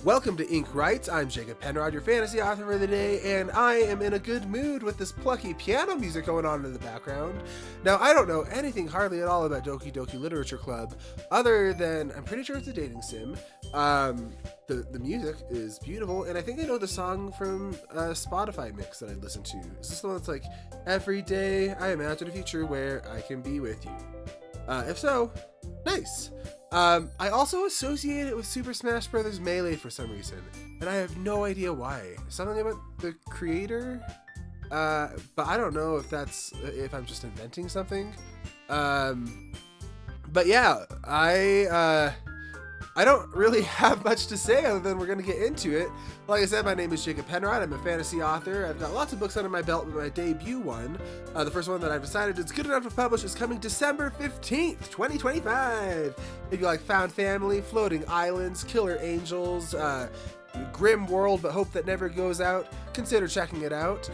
Welcome to Ink Writes. I'm Jacob Penrod, your fantasy author for the day, and I am in a good mood with this plucky piano music going on in the background. Now, I don't know anything hardly at all about Doki Doki Literature Club, other than I'm pretty sure it's a dating sim. The music is beautiful, and I think I know the song from a Spotify mix that I listened to. Is this the one that's like, every day I imagine a future where I can be with you? If so, nice. I also associate it with Super Smash Bros. Melee for some reason, and I have no idea why. Something about the creator, but I don't know if I'm just inventing something. But yeah, I don't really have much to say other than we're going to get into it. Like I said, my name is Jacob Penrod. I'm a fantasy author. I've got lots of books under my belt, but my debut one, the first one that I've decided is good enough to publish, is coming December 15th, 2025. If you like found family, floating islands, killer angels, grim world but hope that never goes out, consider checking it out.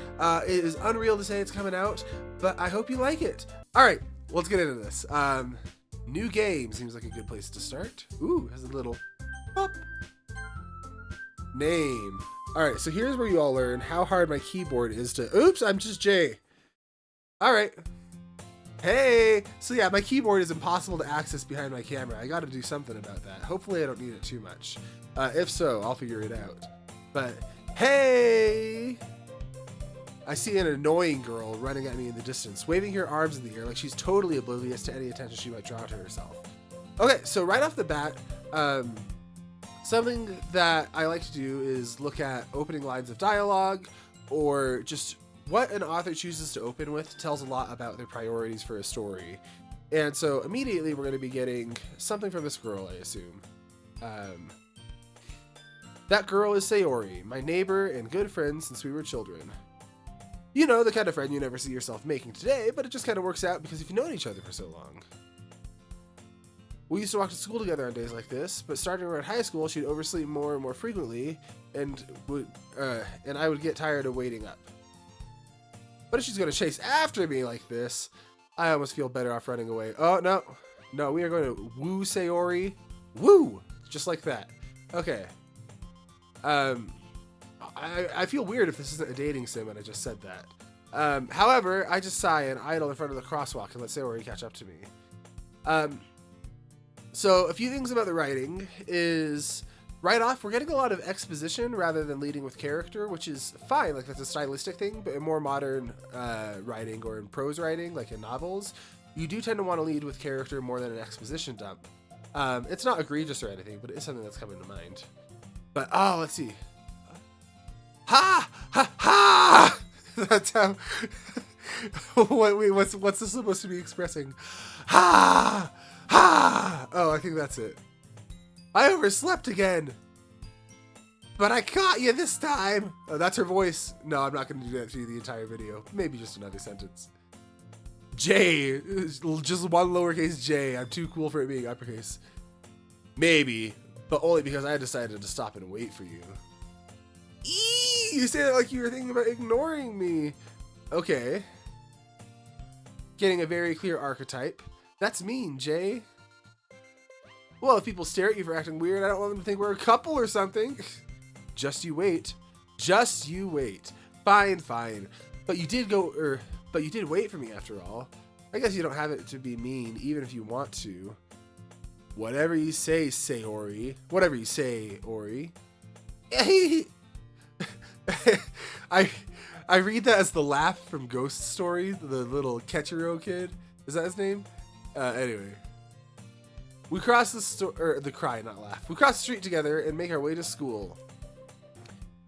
It is unreal to say it's coming out, but I hope you like it. All right, let's get into this. New game seems like a good place to start. Ooh, has a little pop. Name. All right, so here's where you all learn how hard my keyboard is to... Oops, I'm just Jay. All right. Hey. So yeah, my keyboard is impossible to access behind my camera. I got to do something about that. Hopefully I don't need it too much. If so, I'll figure it out. But hey. I see an annoying girl running at me in the distance, waving her arms in the air like she's totally oblivious to any attention she might draw to herself. Okay, so right off the bat, something that I like to do is look at opening lines of dialogue, or just what an author chooses to open with tells a lot about their priorities for a story. And so immediately we're going to be getting something from this girl, I assume. That girl is Sayori, my neighbor and good friend since we were children. You know, the kind of friend you never see yourself making today, but it just kind of works out because you've known each other for so long. We used to walk to school together on days like this, but starting around high school, she'd oversleep more and more frequently, and I would get tired of waiting up. But if she's going to chase after me like this, I almost feel better off running away. Oh, no. No, we are going to woo Sayori. Woo! Just like that. Okay. I feel weird if this isn't a dating sim and I just said that. However, I just sigh and idle in front of the crosswalk and let Sayori catch up to me. So a few things about the writing is, right off, we're getting a lot of exposition rather than leading with character, which is fine. Like, that's a stylistic thing, but in more modern writing or in prose writing, like in novels, you do tend to want to lead with character more than an exposition dump. It's not egregious or anything, but it is something that's coming to mind. But, let's see. Ha! Ha! Ha! That's how... What's this supposed to be expressing? Ha! Ha! Oh, I think that's it. I overslept again. But I caught you this time. Oh, that's her voice. No, I'm not going to do that through the entire video. Maybe just another sentence. J. Just one lowercase j. I'm too cool for it being uppercase. Maybe. But only because I decided to stop and wait for you. You say that like you were thinking about ignoring me. Okay. Getting a very clear archetype. That's mean, Jay. Well, if people stare at you for acting weird, I don't want them to think we're a couple or something. Just you wait. Just you wait. Fine, fine. But you did wait for me after all. I guess you don't have it to be mean, even if you want to. Whatever you say, Sayori. Whatever you say, Ori. I read that as the laugh from Ghost Story, the little Ketchero kid. Is that his name? Anyway. We cross the cry, not laugh. We cross the street together and make our way to school.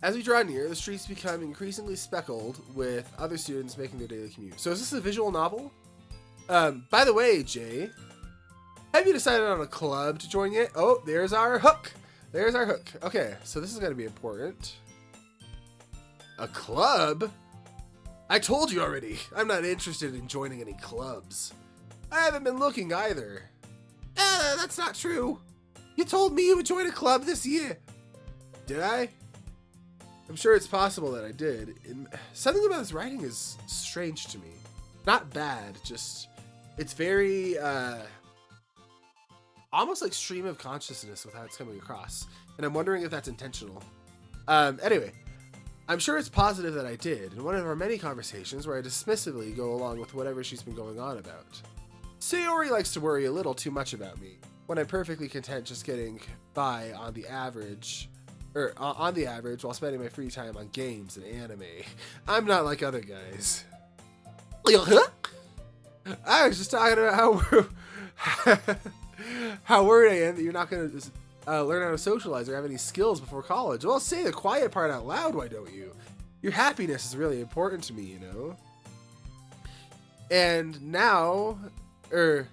As we draw near, the streets become increasingly speckled with other students making their daily commute. So is this a visual novel? By the way, Jay, have you decided on a club to join yet? Oh, there's our hook. There's our hook. Okay, so this is going to be important. A club? I told you already. I'm not interested in joining any clubs. I haven't been looking either. That's not true. You told me you would join a club this year. Did I? I'm sure it's possible that I did. Something about this writing is strange to me. Not bad, just... It's very, almost like stream of consciousness with how it's coming across. And I'm wondering if that's intentional. Anyway, I'm sure it's positive that I did in one of our many conversations where I dismissively go along with whatever she's been going on about. Sayori likes to worry a little too much about me, when I'm perfectly content just getting by on the average while spending my free time on games and anime. I'm not like other guys. I was just talking about how worried I am that you're not going to learn how to socialize or have any skills before college. Well, say the quiet part out loud, why don't you? Your happiness is really important to me, you know? And now, and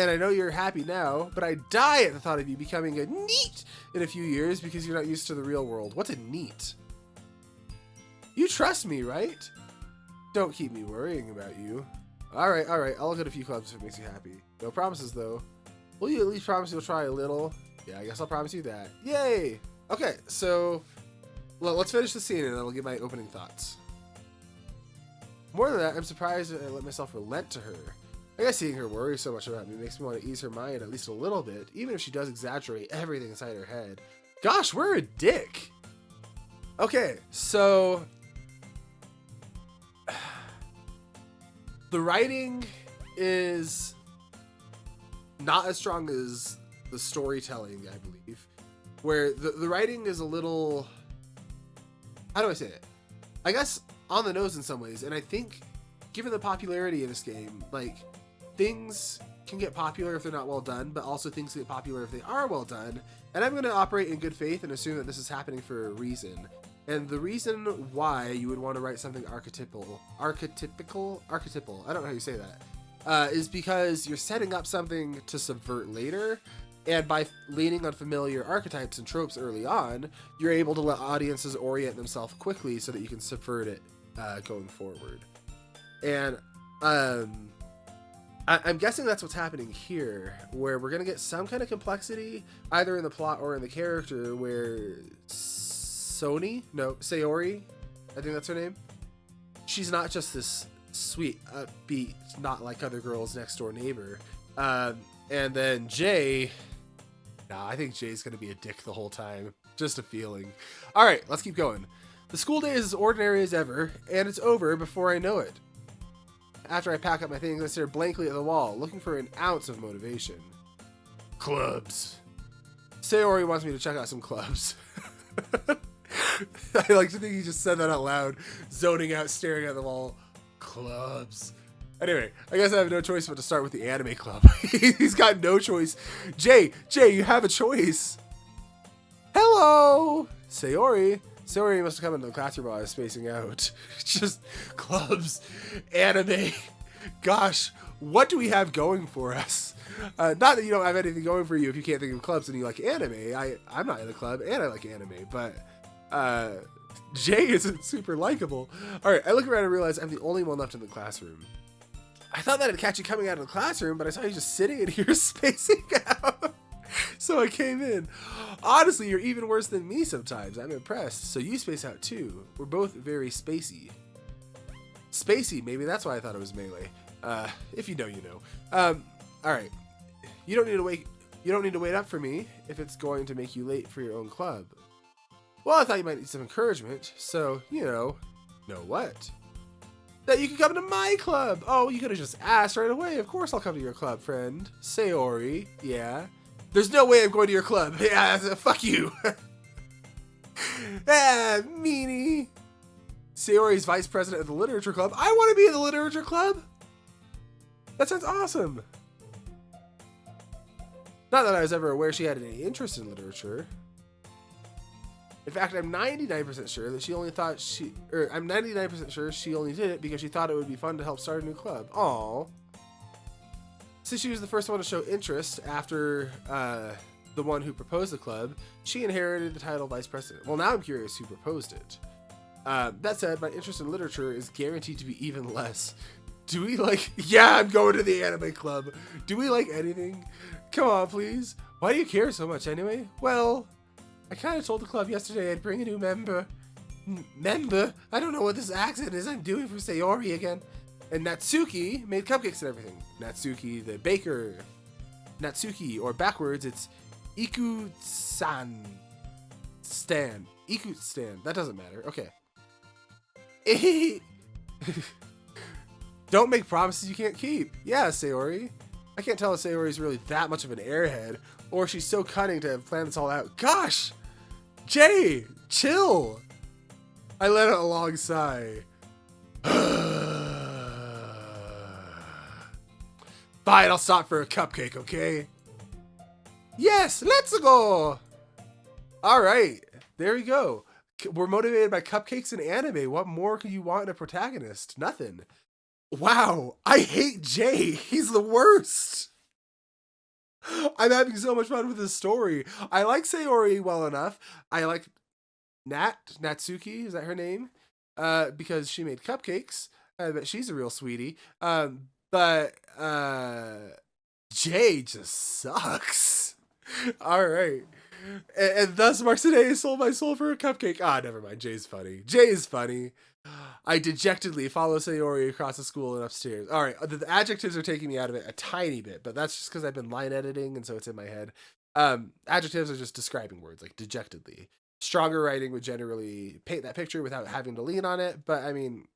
I know you're happy now, but I die at the thought of you becoming a NEET in a few years because you're not used to the real world. What's a NEET? You trust me, right? Don't keep me worrying about you. All right. I'll look at a few clubs if it makes you happy. No promises, though. Will you at least promise you'll try a little? Yeah, I guess I'll promise you that. Yay! Okay, so let's finish the scene and then I'll give my opening thoughts. More than that, I'm surprised that I let myself relent to her. I guess seeing her worry so much about me makes me want to ease her mind at least a little bit, even if she does exaggerate everything inside her head. Gosh, we're a dick! Okay, so the writing is not as strong as the storytelling, I believe, where the writing is a little, how do I say it? I guess on the nose in some ways, and I think given the popularity of this game, like, things can get popular if they're not well done, but also things get popular if they are well done, and I'm going to operate in good faith and assume that this is happening for a reason. And the reason why you would want to write something archetypical, I don't know how you say that, is because you're setting up something to subvert later, and by leaning on familiar archetypes and tropes early on, you're able to let audiences orient themselves quickly so that you can subvert it going forward. And I'm guessing that's what's happening here, where we're going to get some kind of complexity, either in the plot or in the character, where Sayori, I think that's her name, she's not just this sweet, upbeat, not like other girls next door neighbor. And then Jay, I think Jay's going to be a dick the whole time. Just a feeling. All right, let's keep going. The school day is as ordinary as ever, and it's over before I know it. After I pack up my things, I stare blankly at the wall, looking for an ounce of motivation. Clubs. Sayori wants me to check out some clubs. I like to think he just said that out loud, zoning out, staring at the wall. Clubs. Anyway, I guess I have no choice but to start with the anime club. He's got no choice. Jay, you have a choice. Hello, Sayori. Sayori must have come into the classroom while I was spacing out. Just clubs, anime. Gosh, what do we have going for us? Not that you don't have anything going for you if you can't think of clubs and you like anime. I'm not in a club and I like anime, but Jay isn't super likable. All right, I look around and realize I'm the only one left in the classroom. I thought that I'd catch you coming out of the classroom, but I saw you just sitting in here spacing out. So I came in. Honestly, you're even worse than me sometimes. I'm impressed. So you space out too. We're both very spacey. Spacey, maybe that's why I thought it was melee. If you know, you know. All right. You don't need to wait up for me if it's going to make you late for your own club. Well, I thought you might need some encouragement. So, know what? That you can come to my club. Oh, you could have just asked right away. Of course I'll come to your club, friend. Sayori, yeah. There's no way I'm going to your club. Yeah, fuck you. Meanie. Sayori's vice president of the literature club. I want to be in the literature club. That sounds awesome. Not that I was ever aware she had any interest in literature. In fact, I'm 99% sure that she only thought I'm 99% sure she only did it because she thought it would be fun to help start a new club. Aww. Since she was the first one to show interest after the one who proposed the club, she inherited the title vice president. Well, now I'm curious who proposed it. That said, my interest in literature is guaranteed to be even less. Do we yeah, I'm going to the anime club. Do we like anything? Come on, please. Why do you care so much anyway? Well, I kind of told the club yesterday I'd bring a new member. Member? I don't know what this accent is I'm doing for Sayori again. And Natsuki made cupcakes and everything. Natsuki, the baker. Natsuki, or backwards, it's Iku-san. Iku-stan. That doesn't matter. Okay. Don't make promises you can't keep. Yeah, Sayori. I can't tell if Sayori's really that much of an airhead, or she's so cunning to have planned this all out. Gosh! Jay! Chill! I let out a long sigh. Fine, I'll stop for a cupcake, okay? Yes, let's go! Alright, there we go. We're motivated by cupcakes and anime. What more could you want in a protagonist? Nothing. Wow, I hate Jay. He's the worst. I'm having so much fun with this story. I like Sayori well enough. I like Natsuki, is that her name? Because she made cupcakes. I bet she's a real sweetie. But Jay just sucks. All right. And thus marks the day I sold my soul for a cupcake. Ah, never mind. Jay's funny. Jay is funny. I dejectedly follow Sayori across the school and upstairs. All right, the adjectives are taking me out of it a tiny bit, but that's just because I've been line editing, and so it's in my head. Adjectives are just describing words, like dejectedly. Stronger writing would generally paint that picture without having to lean on it, but I mean,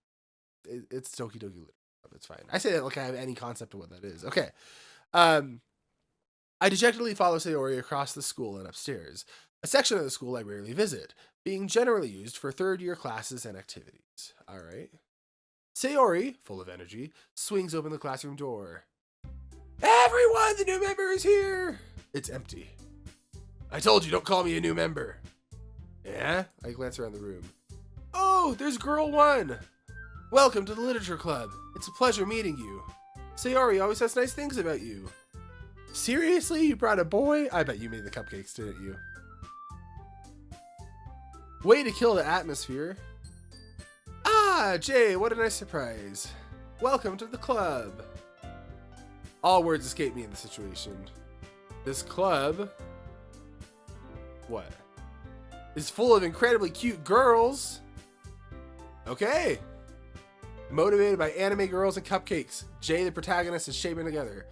it's Doki Doki Literature. It's fine. I say that like I have any concept of what that is. Okay. I dejectedly follow Sayori across the school and upstairs, a section of the school I rarely visit, being generally used for third-year classes and activities. All right. Sayori, full of energy, swings open the classroom door. Everyone, the new member is here! It's empty. I told you, don't call me a new member. Yeah? I glance around the room. Oh, there's girl 1. Welcome to the literature club. It's a pleasure meeting you. Sayori always says nice things about you. Seriously? You brought a boy? I bet you made the cupcakes, didn't you? Way to kill the atmosphere. Ah, Jay, what a nice surprise. Welcome to the club. All words escape me in the situation. This club... what? Is full of incredibly cute girls. Okay. Motivated by anime girls and cupcakes. Jay, the protagonist, is shaping together.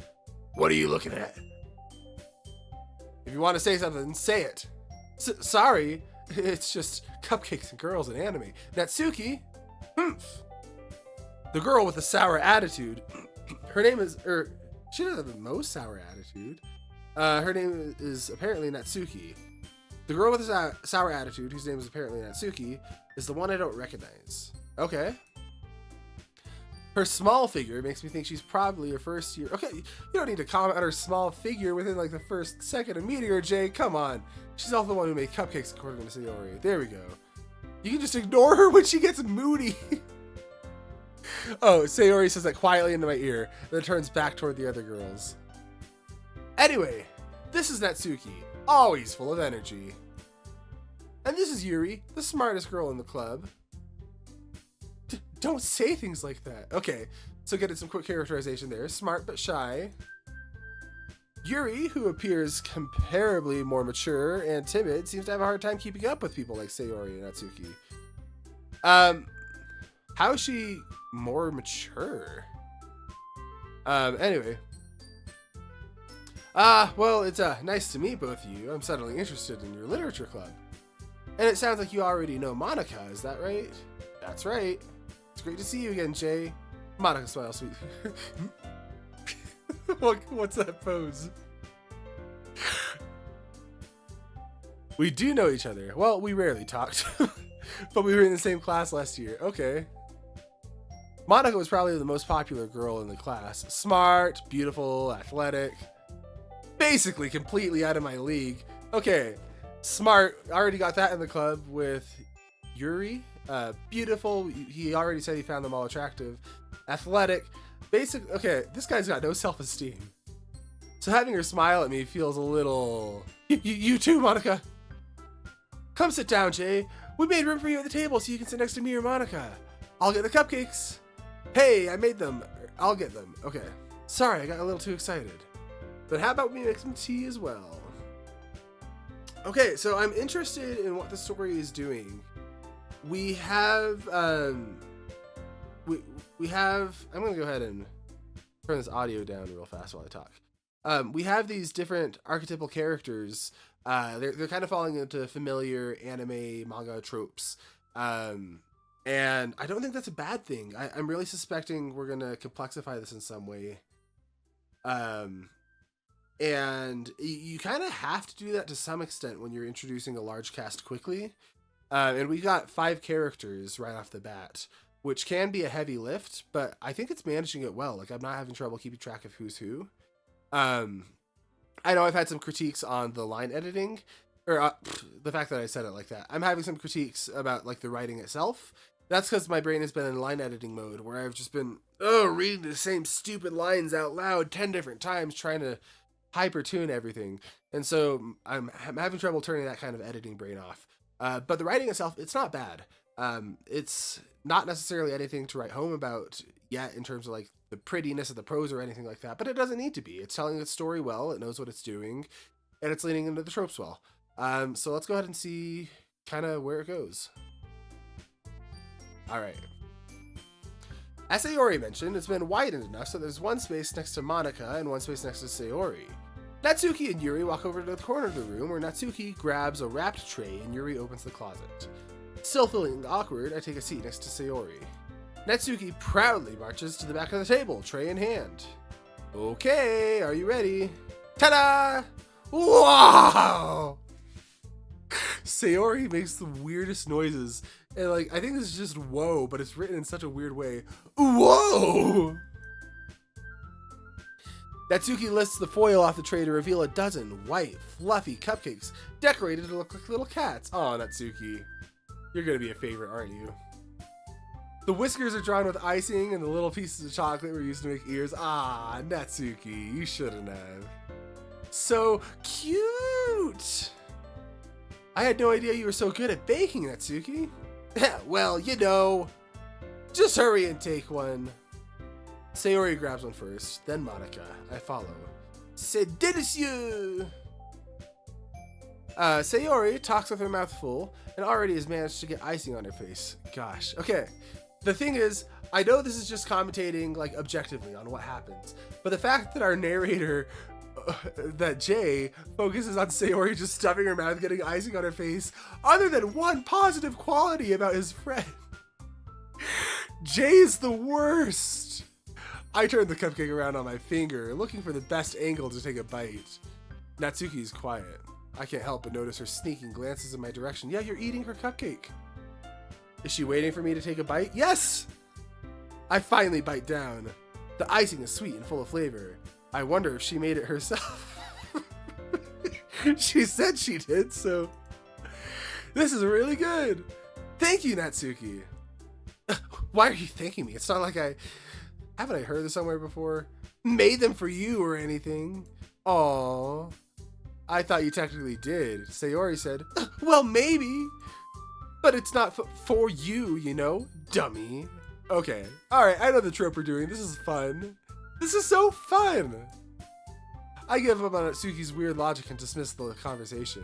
What are you looking at? If you want to say something, say it. Sorry. It's just cupcakes and girls and anime. Natsuki? Humph. The girl with the sour attitude. Her name is... she doesn't have the most sour attitude. Her name is apparently Natsuki. The girl with the sour attitude, whose name is apparently Natsuki, is the one I don't recognize. Okay. Her small figure makes me think she's probably her first year. Okay, you don't need to comment on her small figure within like the first second of meeting her, Jay. Come on. She's also the one who made cupcakes, according to Sayori. There we go. You can just ignore her when she gets moody. Oh, Sayori says that quietly into my ear, then turns back toward the other girls. Anyway, this is Natsuki, always full of energy. And this is Yuri, the smartest girl in the club. Don't say things like that. Okay, so getting some quick characterization there. Smart but shy. Yuri, who appears comparably more mature and timid, seems to have a hard time keeping up with people like Sayori and Natsuki. How is she more mature? Anyway. Well, it's nice to meet both of you. I'm suddenly interested in your literature club. And it sounds like you already know Monica, is that right? That's right. It's great to see you again, Jay. Monica smiles sweet. What's that pose? We do know each other. Well, we rarely talked. But we were in the same class last year. Okay. Monica was probably the most popular girl in the class. Smart, beautiful, athletic. Basically completely out of my league. Okay. Smart. I already got that in the club with Yuri. Beautiful. He already said he found them all attractive. Athletic. Basic. Okay, this guy's got no self-esteem. So having her smile at me feels a little... You too, Monica. Come sit down, Jay. We made room for you at the table so you can sit next to me or Monica. I'll get the cupcakes. Hey, I made them. I'll get them. Okay. Sorry, I got a little too excited. But how about we make some tea as well? Okay, so I'm interested in what the story is doing. We have, we have, I'm going to go ahead and turn this audio down real fast while I talk. We have these different archetypal characters. They're kind of falling into familiar anime manga tropes. And I don't think that's a bad thing. I'm really suspecting we're gonna complexify this in some way. Um, and you kind of have to do that to some extent when you're introducing a large cast quickly. And we got 5 characters right off the bat, which can be a heavy lift, but I think it's managing it well. Like, I'm not having trouble keeping track of who's who. I know I've had some critiques on the line editing, or the fact that I said it like that. I'm having some critiques about like the writing itself. That's because my brain has been in line editing mode, where I've just been reading the same stupid lines out loud 10 different times, trying to hyper tune everything, and so I'm having trouble turning that kind of editing brain off. But the writing itself, it's not bad. It's not necessarily anything to write home about yet in terms of like the prettiness of the prose or anything like that, but it doesn't need to be. It's telling its story well, it knows what it's doing, and it's leaning into the tropes well. So let's go ahead and see kind of where it goes. All right. As Sayori mentioned, it's been widened enough so there's one space next to Monica and one space next to Sayori. Natsuki and Yuri walk over to the corner of the room where Natsuki grabs a wrapped tray and Yuri opens the closet. Still feeling awkward, I take a seat next to Sayori. Natsuki proudly marches to the back of the table, tray in hand. Okay, are you ready? Ta-da! Wow! Sayori makes the weirdest noises, and like, I think this is just whoa, but it's written in such a weird way. Whoa! Natsuki lifts the foil off the tray to reveal a dozen white, fluffy cupcakes decorated to look like little cats. Aw, Natsuki. You're gonna be a favorite, aren't you? The whiskers are drawn with icing and the little pieces of chocolate were used to make ears. Ah, Natsuki, you shouldn't have. So cute! I had no idea you were so good at baking, Natsuki. Well, you know, just hurry and take one. Sayori grabs one first, then Monica. I follow. C'est délicieux! Sayori talks with her mouth full and already has managed to get icing on her face. Gosh. Okay. The thing is, I know this is just commentating like objectively on what happens, but the fact that our narrator, that Jay, focuses on Sayori just stuffing her mouth, getting icing on her face, other than one positive quality about his friend. Jay is the worst. I turn the cupcake around on my finger, looking for the best angle to take a bite. Natsuki's quiet. I can't help but notice her sneaking glances in my direction. Yeah, you're eating her cupcake. Is she waiting for me to take a bite? Yes! I finally bite down. The icing is sweet and full of flavor. I wonder if she made it herself. She said she did, so this is really good. Thank you, Natsuki. Why are you thanking me? It's not like haven't I heard this somewhere before? Made them for you or anything. Aww. I thought you technically did. Sayori said, well, maybe. But it's not for you, you know, dummy. Okay. Alright, I know the trope we're doing. This is fun. This is so fun. I give up on Natsuki's weird logic and dismiss the conversation.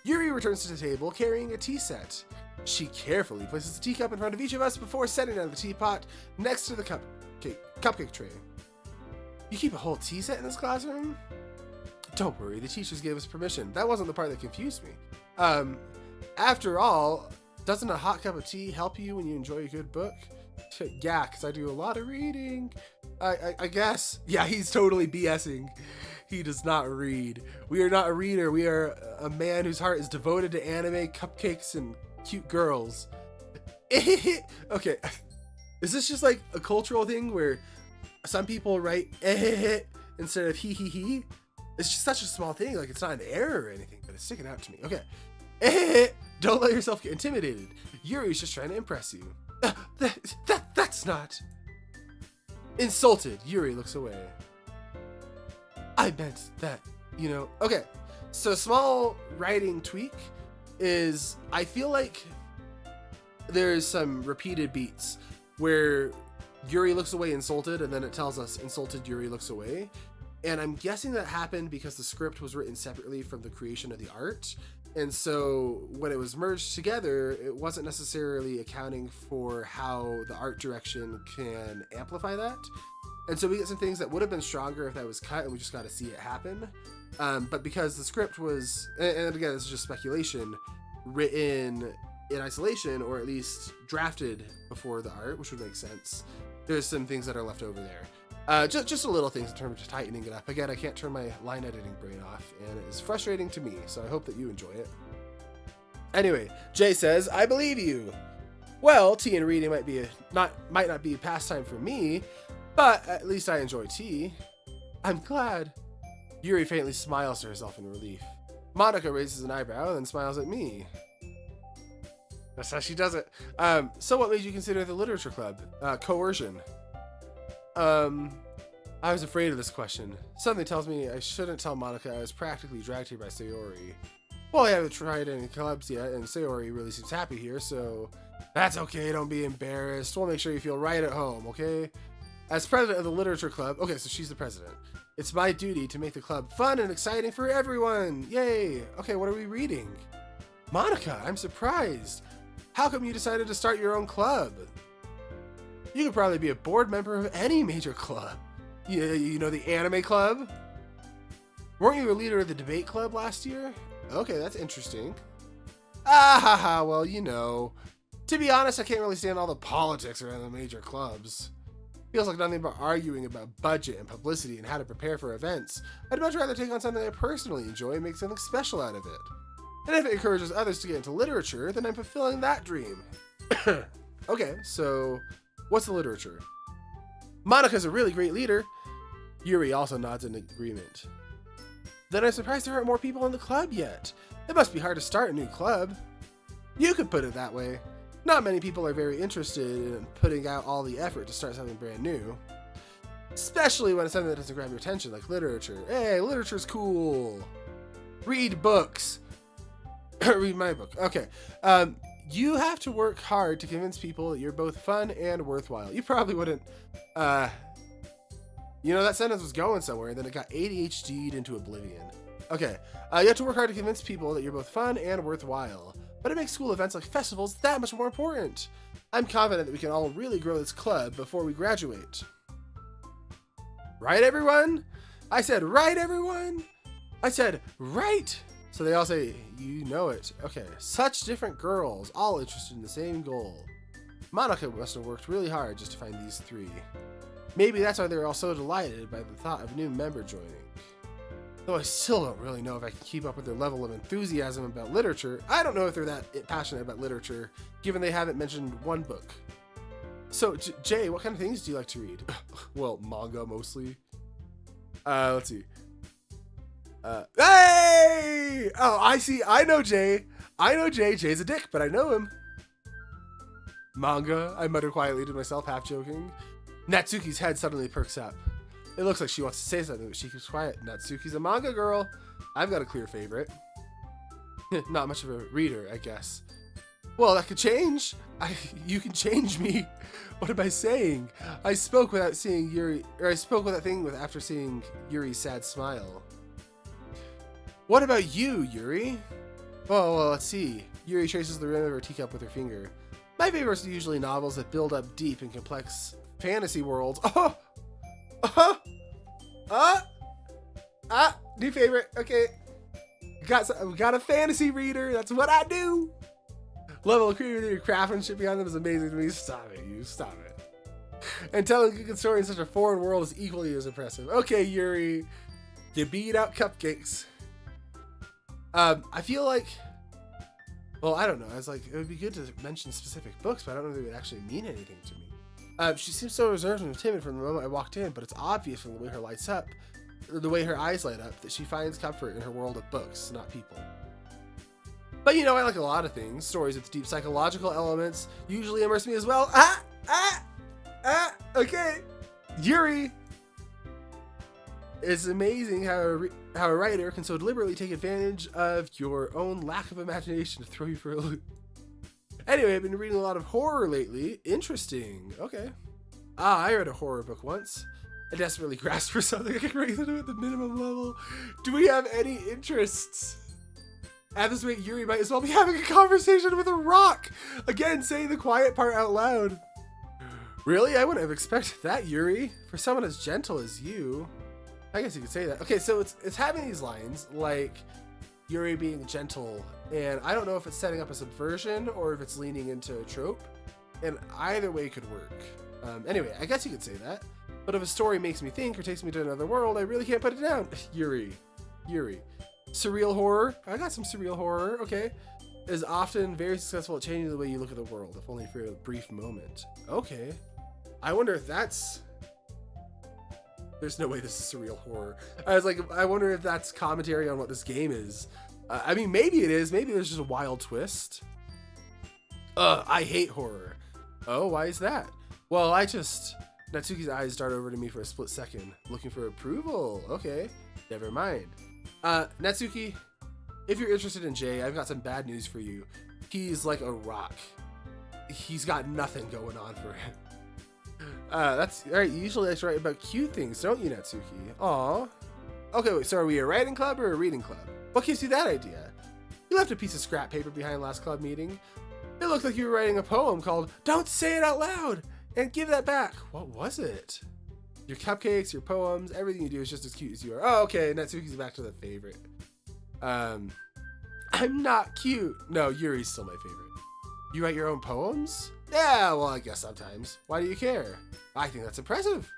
Yuri returns to the table carrying a tea set. She carefully places the teacup in front of each of us before setting down the teapot next to the cupcake tray. You keep a whole tea set in this classroom? Don't worry, the teachers gave us permission. That wasn't the part that confused me. After all, doesn't a hot cup of tea help you when you enjoy a good book? Yeah, because I do a lot of reading. I guess. Yeah, he's totally BSing. He does not read. We are not a reader. We are a man whose heart is devoted to anime, cupcakes, and cute girls. Okay. Is this just like a cultural thing where some people write instead of he? It's just such a small thing. Like, it's not an error or anything, but it's sticking out to me. Okay. Don't let yourself get intimidated. Yuri's just trying to impress you. That's not. Insulted, Yuri looks away. I meant that, you know. Okay, so small writing tweak is, I feel like there's some repeated beats where Yuri looks away insulted, and then it tells us insulted Yuri looks away. And I'm guessing that happened because the script was written separately from the creation of the art. And so when it was merged together, it wasn't necessarily accounting for how the art direction can amplify that. And so we get some things that would have been stronger if that was cut and we just got to see it happen. But because the script was, and again, this is just speculation, written in isolation or at least drafted before the art, which would make sense, there's some things that are left over there. Just a little things in terms of tightening it up. Again, I can't turn my line editing brain off, and it is frustrating to me, so I hope that you enjoy it. Anyway, Jay says, I believe you. Well, tea and reading might not be a pastime for me, but at least I enjoy tea. I'm glad. Yuri faintly smiles to herself in relief. Monica raises an eyebrow and then smiles at me. That's how she does it. So what made you consider the literature club? Coercion. I was afraid of this question. Something tells me I shouldn't tell Monica I was practically dragged here by Sayori. Well, I haven't tried any clubs yet, and Sayori really seems happy here, so that's okay, don't be embarrassed. We'll make sure you feel right at home, okay? As president of the literature club, okay, so she's the president. It's my duty to make the club fun and exciting for everyone. Yay! Okay, what are we reading? Monica, I'm surprised. How come you decided to start your own club? You could probably be a board member of any major club. You know, the anime club? Weren't you a leader of the debate club last year? Okay, that's interesting. Well, you know. To be honest, I can't really stand all the politics around the major clubs. Feels like nothing but arguing about budget and publicity and how to prepare for events. I'd much rather take on something I personally enjoy and make something special out of it. And if it encourages others to get into literature, then I'm fulfilling that dream. Okay, so what's the literature? Monica's a really great leader. Yuri also nods in agreement. Then I'm surprised there aren't more people in the club yet. It must be hard to start a new club. You could put it that way. Not many people are very interested in putting out all the effort to start something brand new. Especially when it's something that doesn't grab your attention, like literature. Hey, literature's cool. Read books. Read my book. Okay. You have to work hard to convince people that you're both fun and worthwhile. You probably wouldn't, you know, that sentence was going somewhere, and then it got ADHD'd into oblivion. Okay. You have to work hard to convince people that you're both fun and worthwhile. But it makes school events like festivals that much more important. I'm confident that we can all really grow this club before we graduate. Right, everyone? I said, right, everyone? I said, right. So they all say, you know it. Okay, such different girls, all interested in the same goal. Monica must have worked really hard just to find these three. Maybe that's why they're all so delighted by the thought of a new member joining. Though I still don't really know if I can keep up with their level of enthusiasm about literature. I don't know if they're that passionate about literature, given they haven't mentioned one book. So, Jay, what kind of things do you like to read? Well, manga mostly. Let's see. Hey! Oh, I see. I know Jay. Jay's a dick, but I know him. Manga, I mutter quietly to myself, half joking. Natsuki's head suddenly perks up. It looks like she wants to say something, but she keeps quiet. Natsuki's a manga girl. I've got a clear favorite. Not much of a reader, I guess. Well, that could change. You can change me. What am I saying? I spoke without seeing Yuri, or I spoke without thinking after seeing Yuri's sad smile. What about you, Yuri? Oh, well, let's see. Yuri traces the rim of her teacup with her finger. My favorites are usually novels that build up deep and complex fantasy worlds. New favorite. Okay. We got a fantasy reader. That's what I do. Level of creativity craftsmanship behind them is amazing to me. Stop it. And telling a good story in such a foreign world is equally as impressive. Okay, Yuri. You beat out cupcakes. I feel like, well, I don't know. I was like, it would be good to mention specific books, but I don't know if it would actually mean anything to me. She seems so reserved and timid from the moment I walked in, but it's obvious from the way her eyes light up, that she finds comfort in her world of books, not people. But you know, I like a lot of things. Stories with deep psychological elements usually immerse me as well. Okay. Yuri. It's amazing how a writer can so deliberately take advantage of your own lack of imagination to throw you for a loop. Anyway, I've been reading a lot of horror lately. Interesting. Okay. I read a horror book once. I desperately grasped for something I could raise it at the minimum level. Do we have any interests? At this rate, Yuri might as well be having a conversation with a rock. Again, saying the quiet part out loud. Really? I wouldn't have expected that, Yuri. For someone as gentle as you. I guess you could say that. Okay, so it's having these lines, like Yuri being gentle, and I don't know if it's setting up a subversion or if it's leaning into a trope, and either way could work. Anyway, I guess you could say that. But if a story makes me think or takes me to another world, I really can't put it down. Yuri. Surreal horror. I got some surreal horror, okay. Is often very successful at changing the way you look at the world, if only for a brief moment. Okay. I wonder if that's... There's no way this is surreal horror. I was like, I wonder if that's commentary on what this game is. I mean, maybe it is. Maybe there's just a wild twist. I hate horror. Oh, why is that? Well, Natsuki's eyes dart over to me for a split second, looking for approval. Okay, never mind. Natsuki, if you're interested in Jay, I've got some bad news for you. He's like a rock. He's got nothing going on for him. That's all right. You usually like to write about cute things, don't you, Natsuki? Aw. Okay, wait, so are we a writing club or a reading club? What gives you that idea? You left a piece of scrap paper behind last club meeting. It looked like you were writing a poem called Don't Say It Out Loud and Give That Back. What was it? Your cupcakes, your poems, everything you do is just as cute as you are. Oh, okay, Natsuki's back to the favorite. I'm not cute. No, Yuri's still my favorite. You write your own poems? Yeah, well, I guess sometimes. Why do you care? I think that's impressive.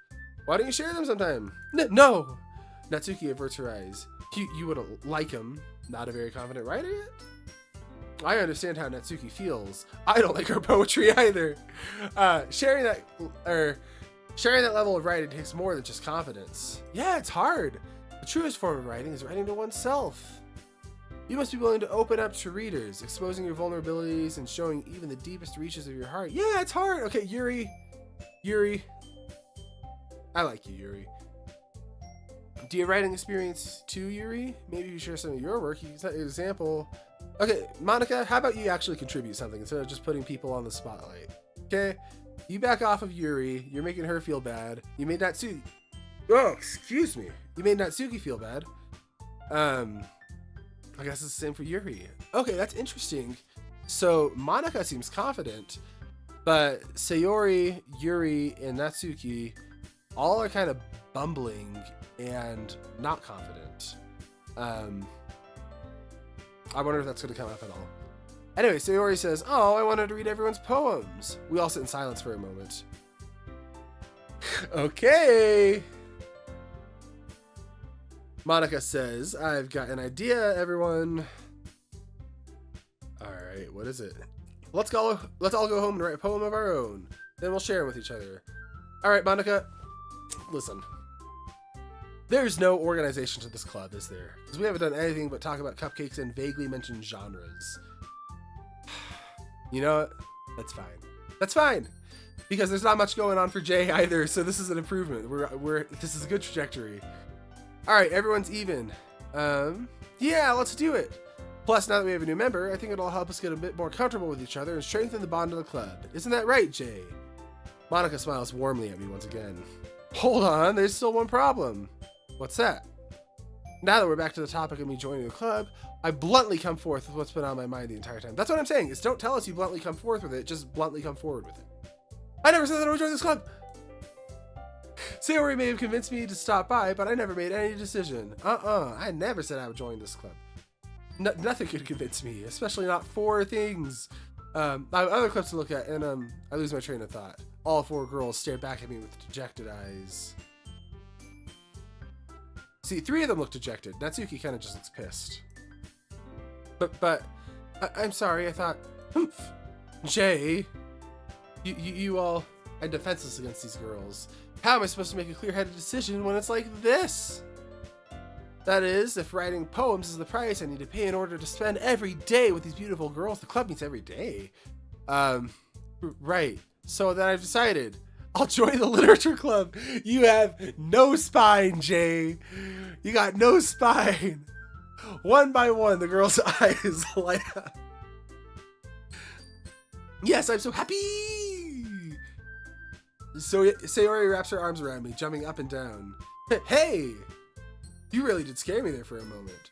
Why don't you share them sometime? No! Natsuki averts her eyes. You wouldn't like him. Not a very confident writer yet? I understand how Natsuki feels. I don't like her poetry either. Sharing that level of writing takes more than just confidence. Yeah, it's hard. The truest form of writing is writing to oneself. You must be willing to open up to readers, exposing your vulnerabilities and showing even the deepest reaches of your heart. Yeah, it's hard. Okay, Yuri. I like you, Yuri. Do you have writing experience too, Yuri? Maybe you share some of your work. You can set an example. Okay, Monica, how about you actually contribute something instead of just putting people on the spotlight? Okay? You back off of Yuri. You're making her feel bad. You made Natsuki... Oh, excuse me. You made Natsuki feel bad. I guess it's the same for Yuri. Okay, that's interesting. So Monica seems confident, but Sayori, Yuri, and Natsuki all are kind of bumbling and not confident. I wonder if that's going to come up at all. Anyway, Sayori says, "Oh, I wanted to read everyone's poems." We all sit in silence for a moment. Okay. Monica says, "I've got an idea, everyone." All right, what is it? Let's all go home and write a poem of our own. Then we'll share them with each other. All right, Monica, listen. There's no organization to this club, is there? Because we haven't done anything but talk about cupcakes and vaguely mention genres. You know what? That's fine. That's fine. Because there's not much going on for Jay either, so this is an improvement. This is a good trajectory. All right, everyone's even. Yeah, let's do it. Plus, now that we have a new member, I think it'll help us get a bit more comfortable with each other and strengthen the bond of the club. Isn't that right, Jay? Monica smiles warmly at me once again. Hold on, there's still one problem. What's that? Now that we're back to the topic of me joining the club, I bluntly come forth with what's been on my mind the entire time. That's what I'm saying, is don't tell us you bluntly come forth with it, just bluntly come forward with it. I never said that I would join this club! Sayori may have convinced me to stop by, but I never made any decision. I never said I would join this club. Nothing could convince me, especially not 4 things. I have other clips to look at, and I lose my train of thought. All 4 girls stare back at me with dejected eyes. See, 3 of them look dejected. Natsuki kind of just looks pissed. But, I'm sorry, I thought, Jay, you all are defenseless against these girls. How am I supposed to make a clear-headed decision when it's like this? That is, if writing poems is the price I need to pay in order to spend every day with these beautiful girls. The club meets every day. Right. So then I've decided I'll join the literature club. You have no spine, Jay. You got no spine. One by one, the girl's eyes light up. Yes, I'm so happy. So Sayori wraps her arms around me, jumping up and down. Hey! You really did scare me there for a moment.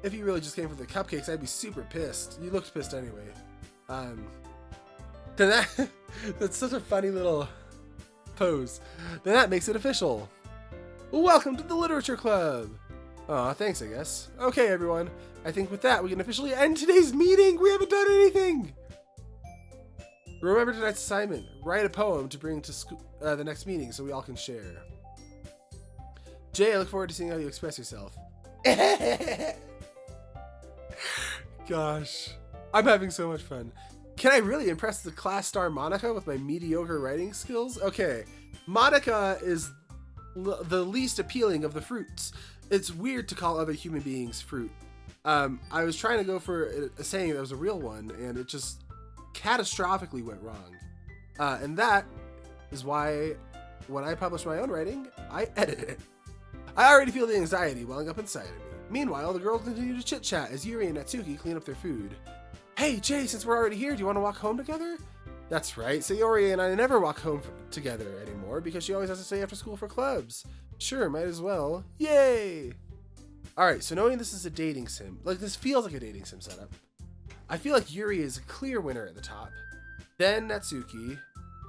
If you really just came for the cupcakes, I'd be super pissed. You looked pissed anyway. That's such a funny little pose. Then that makes it official. Welcome to the Literature Club. Aw, thanks, I guess. Okay, everyone. I think with that, we can officially end today's meeting. We haven't done anything. Remember tonight's assignment. Write a poem to bring to the next meeting so we all can share. Jay, I look forward to seeing how you express yourself. Gosh, I'm having so much fun. Can I really impress the class star Monica with my mediocre writing skills? Okay, Monica is the least appealing of the fruits. It's weird to call other human beings fruit. I was trying to go for a saying that was a real one, and it just catastrophically went wrong. And that is why when I publish my own writing, I edit it. I already feel the anxiety welling up inside of me. Meanwhile, the girls continue to chit-chat as Yuri and Natsuki clean up their food. Hey, Jay, since we're already here, do you want to walk home together? That's right, Sayori and I never walk home together anymore because she always has to stay after school for clubs. Sure, might as well. Yay! Alright, so knowing this is a dating sim, like this feels like a dating sim setup, I feel like Yuri is a clear winner at the top, then Natsuki,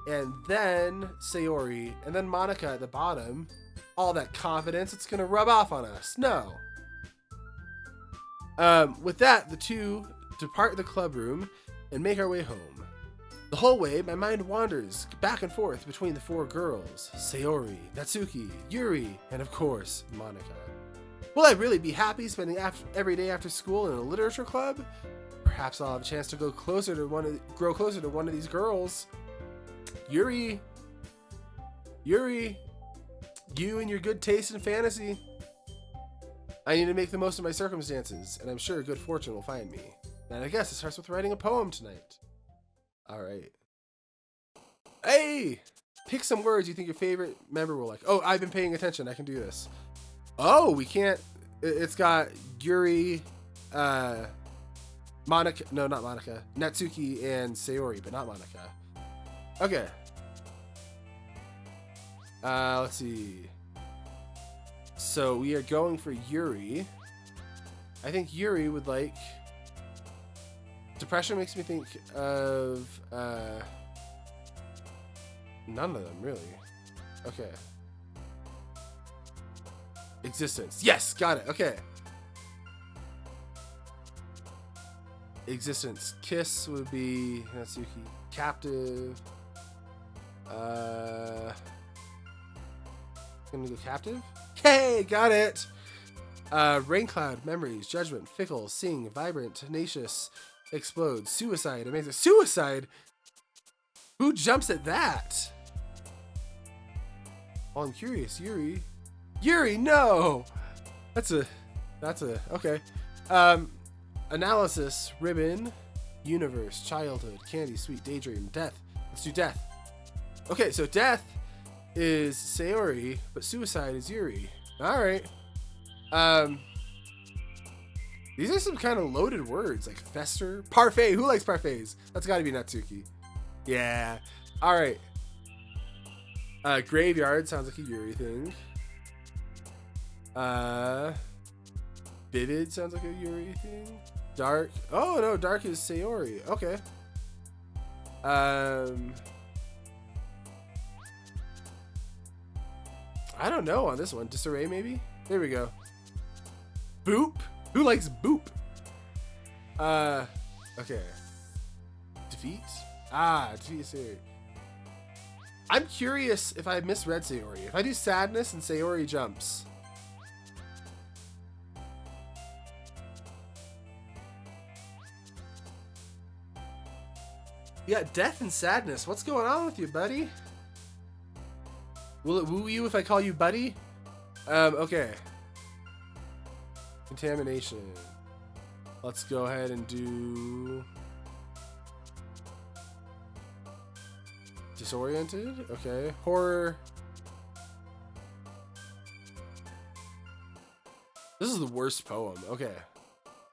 and then Sayori, and then Monica at the bottom. All that confidence, it's gonna rub off on us. No. With that, the two depart the club room and make our way home. The whole way, my mind wanders back and forth between the four girls, Sayori, Natsuki, Yuri, and of course, Monica. Will I really be happy spending every day after school in a literature club? Perhaps I'll have a chance to grow closer to one of these girls. Yuri, you and your good taste in fantasy. I need to make the most of my circumstances, and I'm sure good fortune will find me. And I guess it starts with writing a poem tonight. Alright. Hey! Pick some words you think your favorite member will like. Oh, I've been paying attention. I can do this. Oh, we can't. It's got Yuri, Monica. No, not Monica. Natsuki and Sayori, but not Monica. Okay. Let's see. So we are going for Yuri. I think Yuri would like... Depression makes me think of... None of them, really. Okay. Existence. Yes! Got it. Okay. Existence. Kiss would be Natsuki. Captive. Gonna go captive? Hey! Got it! Rain cloud. Memories. Judgment. Fickle. Sing. Vibrant. Tenacious. Explode. Suicide. Amazing. Suicide? Who jumps at that? Oh, I'm curious. Yuri, no! That's a, okay. Analysis, ribbon, universe, childhood, candy, sweet, daydream, death. Let's do death. Okay, so death is Sayori, but suicide is Yuri. Alright. These are some kind of loaded words, like fester, parfait. Who likes parfaits? That's gotta be Natsuki. Yeah. Alright. Graveyard sounds like a Yuri thing. Vivid sounds like a Yuri thing. Dark. Oh no, dark is Sayori. Okay. I don't know on this one. Disarray maybe? There we go. Boop? Who likes boop? Okay. Defeat? Defeat Sayori. I'm curious if I misread Sayori. If I do sadness and Sayori jumps. You got death and sadness. What's going on with you, buddy? Will it woo you if I call you buddy? Okay. Contamination. Let's go ahead and do... Disoriented? Okay. Horror. This is the worst poem. Okay.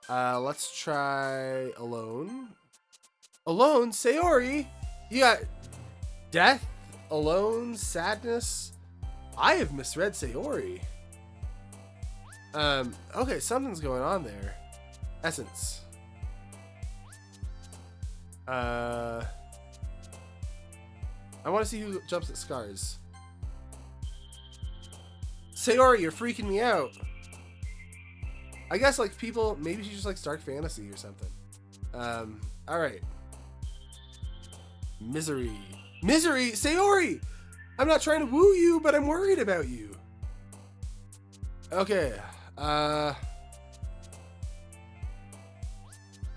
Let's try Alone. Alone? Sayori? You got death, alone, sadness. I have misread Sayori. Okay, something's going on there. Essence. I want to see who jumps at scars. Sayori, you're freaking me out. I guess like people, maybe she just likes dark fantasy or something. All right. Misery. Misery? Sayori! I'm not trying to woo you, but I'm worried about you. Okay. I'm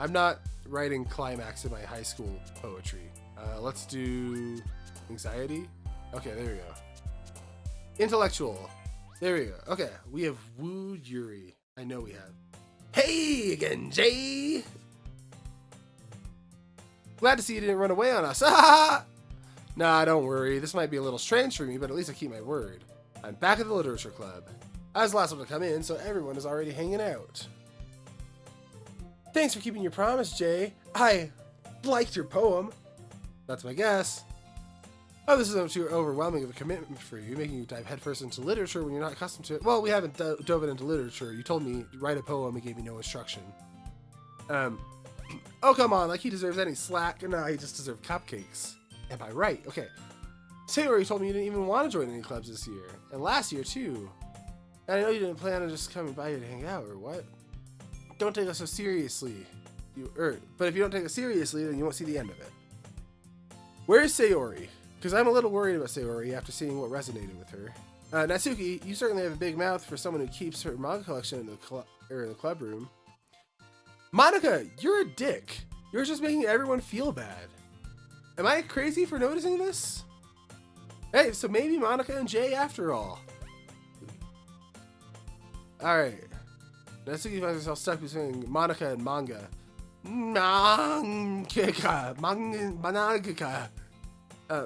not writing climax in my high school poetry. Let's do anxiety. Okay, there we go. Intellectual. There we go. Okay, we have wooed Yuri. I know we have. Hey again, Jay! Glad to see you didn't run away on us. Nah, don't worry. This might be a little strange for me, but at least I keep my word. I'm back at the literature club. I was the last one to come in, so everyone is already hanging out. Thanks for keeping your promise, Jay. I liked your poem. That's my guess. Oh, this isn't too overwhelming of a commitment for you, making you dive headfirst into literature when you're not accustomed to it. Well, we haven't dove into literature. You told me to write a poem and gave me no instruction. Oh, come on, like he deserves any slack. No, he just deserved cupcakes. Am I right? Okay. Sayori told me you didn't even want to join any clubs this year. And last year, too. And I know you didn't plan on just coming by here to hang out, or what? Don't take us so seriously. But if you don't take us seriously, then you won't see the end of it. Where's Sayori? Because I'm a little worried about Sayori after seeing what resonated with her. Natsuki, you certainly have a big mouth for someone who keeps her manga collection in the club room. Monica, you're a dick. You're just making everyone feel bad. Am I crazy for noticing this? Hey, so maybe Monica and Jay after all. Alright. Natsuki finds herself stuck between Monica and manga.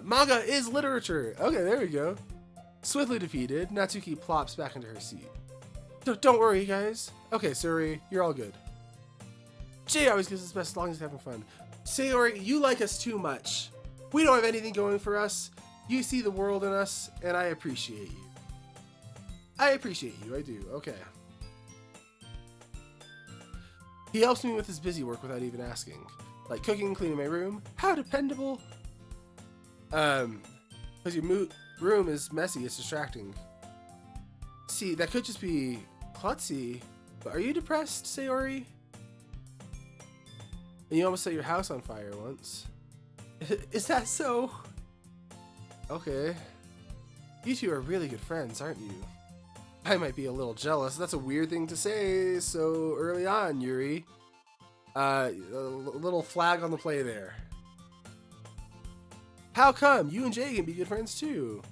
Manga is literature. Okay, there we go. Swiftly defeated, Natsuki plops back into her seat. Don't worry, guys. Okay, Sayori, you're all good. Jay always gives his best as long as he's having fun. Sayori, you like us too much. We don't have anything going for us. You see the world in us, and I appreciate you. I appreciate you, I do. Okay. He helps me with his busy work without even asking. Like cooking and cleaning my room. How dependable. Because your room is messy, it's distracting. See, that could just be klutzy. But are you depressed, Sayori? And you almost set your house on fire once. Is that so? Okay. You two are really good friends, aren't you? I might be a little jealous. That's a weird thing to say so early on, Yuri. A little flag on the play there. How come? You and Jay can be good friends too.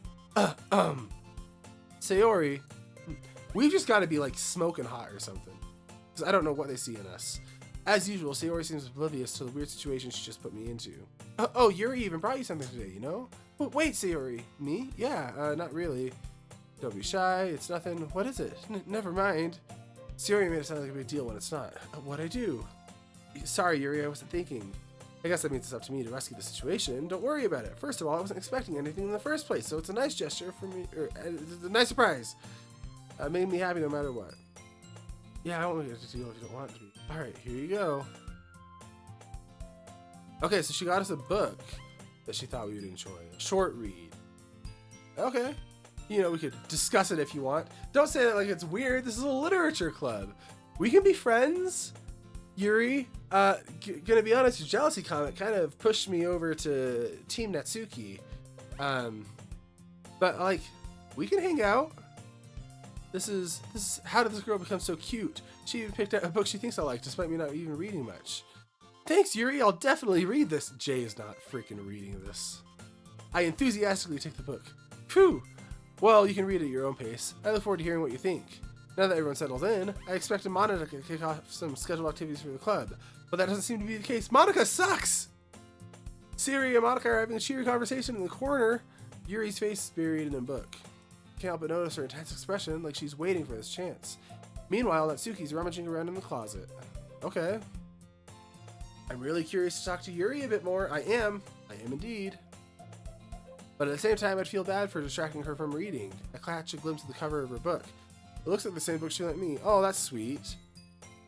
Sayori, we've just got to be like smoking hot or something. Because I don't know what they see in us. As usual, Sayori seems oblivious to the weird situation she just put me into. Oh, Yuri even brought you something today, you know? Wait, Sayori. Me? Yeah, not really. Don't be shy. It's nothing. What is it? Never mind. Sayori made it sound like a big deal when it's not. What'd I do? Sorry, Yuri, I wasn't thinking. I guess that means it's up to me to rescue the situation. Don't worry about it. First of all, I wasn't expecting anything in the first place, so it's a nice gesture for me. It's a nice surprise. Made me happy no matter what. Yeah, I won't make it a deal if you don't want it to be. Alright, here you go. Okay, so she got us a book that she thought we would enjoy. A short read. Okay. You know, we could discuss it if you want. Don't say that like it's weird. This is a literature club. We can be friends. Yuri, gonna be honest, your jealousy comment kind of pushed me over to Team Natsuki. But like, we can hang out. This is how did this girl become so cute? She even picked out a book she thinks I like, despite me not even reading much. Thanks, Yuri, I'll definitely read this. Jay is not freaking reading this. I enthusiastically take the book. Phew! Well, you can read it at your own pace. I look forward to hearing what you think. Now that everyone settles in, I expect Monica to kick off some scheduled activities for the club. But that doesn't seem to be the case. Monica sucks! Sayori and Monica are having a cheery conversation in the corner. Yuri's face is buried in a book. Can't help but notice her intense expression, like she's waiting for this chance. Meanwhile, Natsuki's rummaging around in the closet. Okay. I'm really curious to talk to Yuri a bit more. I am indeed. But at the same time, I'd feel bad for distracting her from reading. I catch a glimpse of the cover of her book. It looks like the same book she lent me. Oh, that's sweet.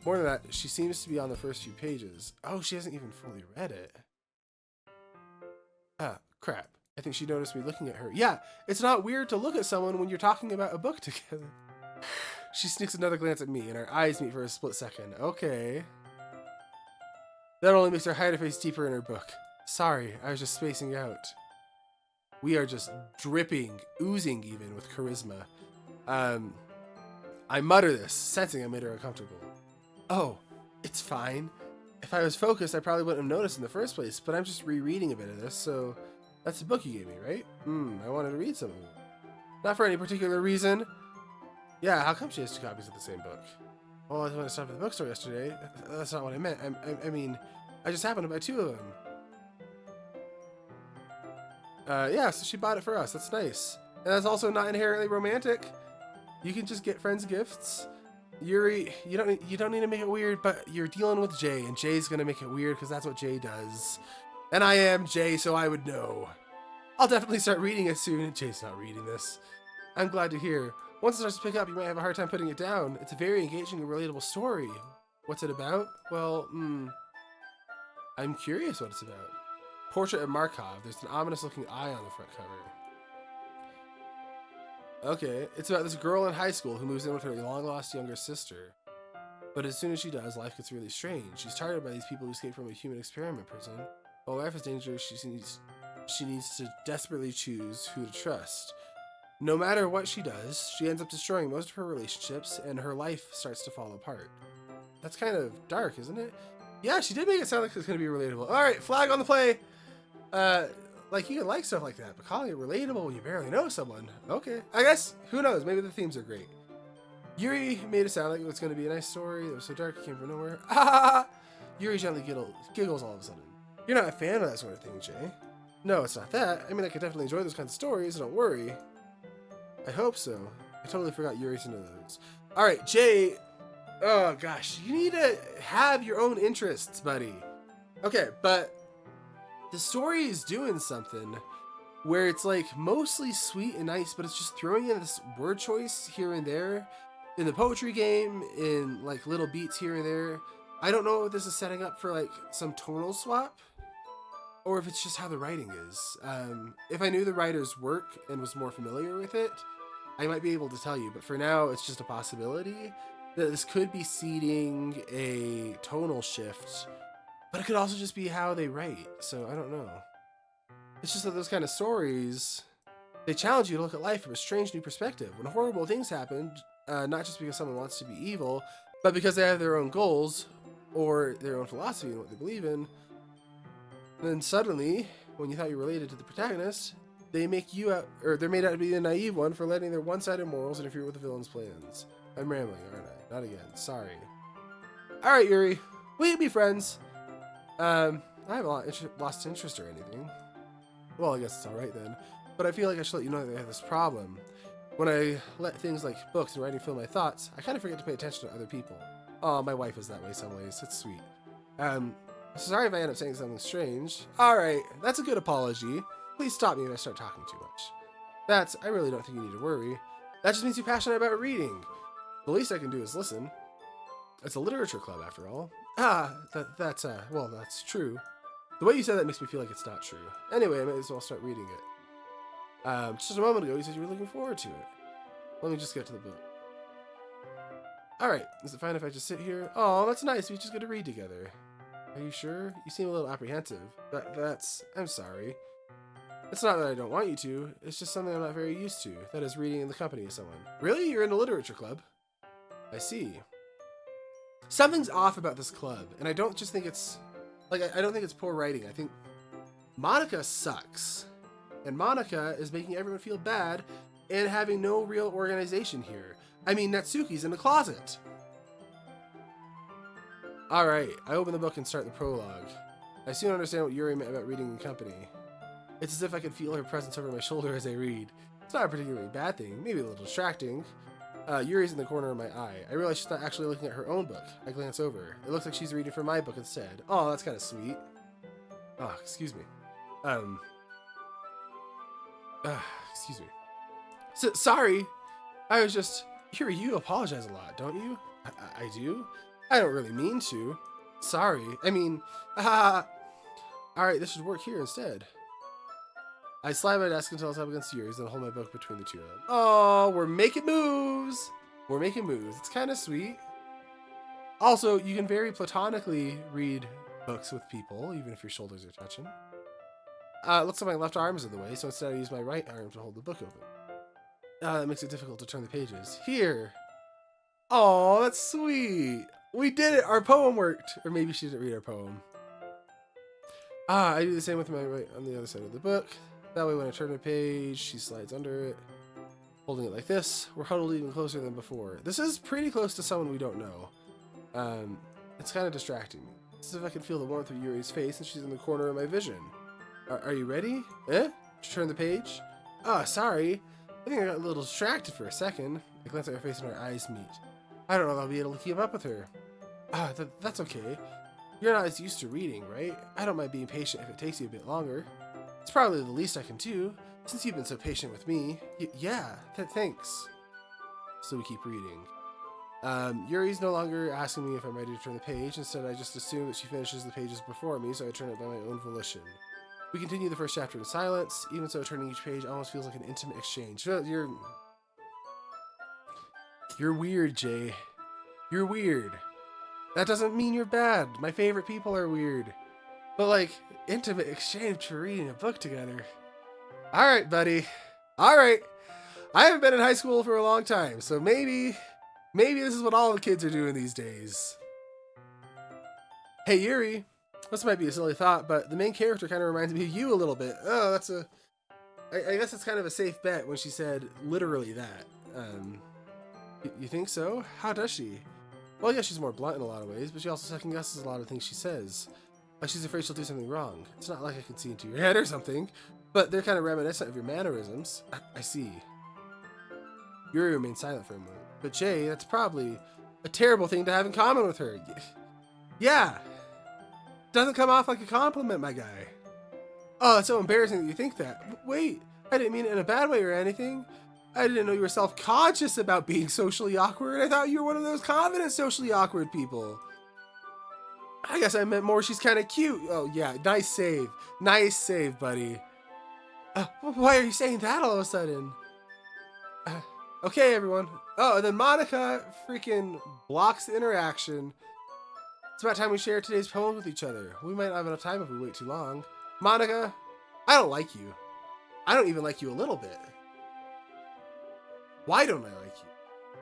More than that, she seems to be on the first few pages. Oh, she hasn't even fully read it. Ah, crap. I think she noticed me looking at her. Yeah, it's not weird to look at someone when you're talking about a book together. She sneaks another glance at me, and our eyes meet for a split second. Okay. That only makes her hide her face deeper in her book. Sorry, I was just spacing out. We are just dripping, oozing even, with charisma. I mutter this, sensing I made her uncomfortable. Oh, it's fine. If I was focused, I probably wouldn't have noticed in the first place, but I'm just rereading a bit of this, so that's the book you gave me, right? I wanted to read some of it. Not for any particular reason. Yeah, how come she has 2 copies of the same book? Well, I went to stop at the bookstore yesterday. That's not what I meant. I mean, I just happened to buy 2 of them. Yeah, so she bought it for us. That's nice. And that's also not inherently romantic. You can just get friends gifts. Yuri, you don't need to make it weird, but you're dealing with Jay, and Jay's gonna make it weird because that's what Jay does. And I am Jay, so I would know. I'll definitely start reading it soon. Jay's not reading this. I'm glad to hear. Once it starts to pick up, you might have a hard time putting it down. It's a very engaging and relatable story. What's it about? Well, I'm curious what it's about. Portrait of Markov. There's an ominous-looking eye on the front cover. Okay, it's about this girl in high school who moves in with her long-lost younger sister. But as soon as she does, life gets really strange. She's targeted by these people who escape from a human experiment prison. While life is dangerous, she needs to desperately choose who to trust. No matter what she does, she ends up destroying most of her relationships, and her life starts to fall apart. That's kind of dark, isn't it? Yeah, she did make it sound like it's going to be relatable. Alright, flag on the play! Like, you can like stuff like that, but calling it relatable when you barely know someone, okay. I guess, who knows, maybe the themes are great. Yuri made it sound like it was going to be a nice story that was so dark it came from nowhere. Ah! Yuri gently giggles all of a sudden. You're not a fan of that sort of thing, Jay. No, it's not that. I mean, I could definitely enjoy those kinds of stories, don't worry. I hope so. I totally forgot Yuri's into those. Alright, Jay. Oh, gosh. You need to have your own interests, buddy. Okay, but the story is doing something where it's like mostly sweet and nice, but it's just throwing in this word choice here and there in the poetry game, in like little beats here and there. I don't know if this is setting up for like some tonal swap or if it's just how the writing is. If I knew the writer's work and was more familiar with it, I might be able to tell you, but for now it's just a possibility that this could be seeding a tonal shift, but it could also just be how they write, so I don't know. It's just that those kind of stories, they challenge you to look at life from a strange new perspective. When horrible things happen, not just because someone wants to be evil, but because they have their own goals or their own philosophy and what they believe in, then suddenly, when you thought you related to the protagonist, they make you out, or they're made out to be the naive one for letting their one-sided morals interfere with the villain's plans. I'm rambling, aren't I? Not again. Sorry. Alright, Yuri. We can be friends. I haven't lost interest or anything. Well, I guess it's alright then. But I feel like I should let you know that I have this problem. When I let things like books and writing fill my thoughts, I kind of forget to pay attention to other people. Oh, my wife is that way some ways. It's sweet. Sorry if I end up saying something strange. Alright, that's a good apology. Please stop me if I start talking too much. I really don't think you need to worry. That just means you're passionate about reading. The least I can do is listen. It's a literature club, after all. Well, that's true. The way you said that makes me feel like it's not true. Anyway, I might as well start reading it. Just a moment ago, you said you were looking forward to it. Let me just get to the book. Alright, is it fine if I just sit here? Oh, that's nice, we just get to read together. Are you sure? You seem a little apprehensive. I'm sorry. It's not that I don't want you to, it's just something I'm not very used to. That is reading in the company of someone. Really? You're in a literature club? I see. Something's off about this club, and I don't just think it's... I don't think it's poor writing. I think Monica sucks. And Monica is making everyone feel bad and having no real organization here. I mean, Natsuki's in the closet. Alright, I open the book and start the prologue. I soon understand what Yuri meant about reading in company. It's as if I can feel her presence over my shoulder as I read. It's not a particularly bad thing, maybe a little distracting. Yuri's in the corner of my eye. I realize she's not actually looking at her own book. I glance over. It looks like she's reading from my book instead. Oh, that's kind of sweet. Oh, excuse me. Excuse me. Sorry. I was just... Yuri, you apologize a lot, don't you? I do? I don't really mean to. Sorry. I mean... Alright, this should work here instead. I slide my desk until it's up against yours, then hold my book between the two of them. Oh, we're making moves. We're making moves. It's kind of sweet. Also, you can very platonically read books with people, even if your shoulders are touching. Looks like my left arm is in the way, so instead I use my right arm to hold the book open. That makes it difficult to turn the pages. Here. Oh, that's sweet. We did it. Our poem worked. Or maybe she didn't read our poem. I do the same with my right on the other side of the book. That way when I turn the page, she slides under it. Holding it like this. We're huddled even closer than before. This is pretty close to someone we don't know. It's kind of distracting me. It's as if I can feel the warmth of Yuri's face and she's in the corner of my vision. Are you ready? Eh? To turn the page? Oh, sorry. I think I got a little distracted for a second. I glance at her face and our eyes meet. I don't know if I'll be able to keep up with her. That's okay. You're not as used to reading, right? I don't mind being patient if it takes you a bit longer. It's probably the least I can do, since you've been so patient with me. Yeah, thanks. So we keep reading. Yuri's no longer asking me if I'm ready to turn the page. Instead, I just assume that she finishes the pages before me, so I turn it by my own volition. We continue the first chapter in silence. Even so, turning each page almost feels like an intimate exchange. You're weird, Jay. You're weird. That doesn't mean you're bad. My favorite people are weird. But, like, intimate exchange for reading a book together. All right, buddy. All right. I haven't been in high school for a long time, so maybe this is what all the kids are doing these days. Hey, Yuri. This might be a silly thought, but the main character kind of reminds me of you a little bit. Oh, I guess it's kind of a safe bet when she said literally that. You think so? How does she? Well, yeah, she's more blunt in a lot of ways, but she also second guesses a lot of things she says. Like she's afraid she'll do something wrong. It's not like I can see into your head or something, but they're kind of reminiscent of your mannerisms. I see. Yuri remained silent for a moment. But Jay, that's probably a terrible thing to have in common with her. Yeah. Doesn't come off like a compliment, my guy. Oh, it's so embarrassing that you think that. Wait, I didn't mean it in a bad way or anything. I didn't know you were self-conscious about being socially awkward. I thought you were one of those confident socially awkward people. I guess I meant more she's kind of cute. Oh, yeah, nice save. Nice save, buddy. Why are you saying that all of a sudden? Okay, everyone. Oh, and then Monica freaking blocks the interaction. It's about time we share today's poem with each other. We might not have enough time if we wait too long. Monica, I don't like you. I don't even like you a little bit. Why don't I like you?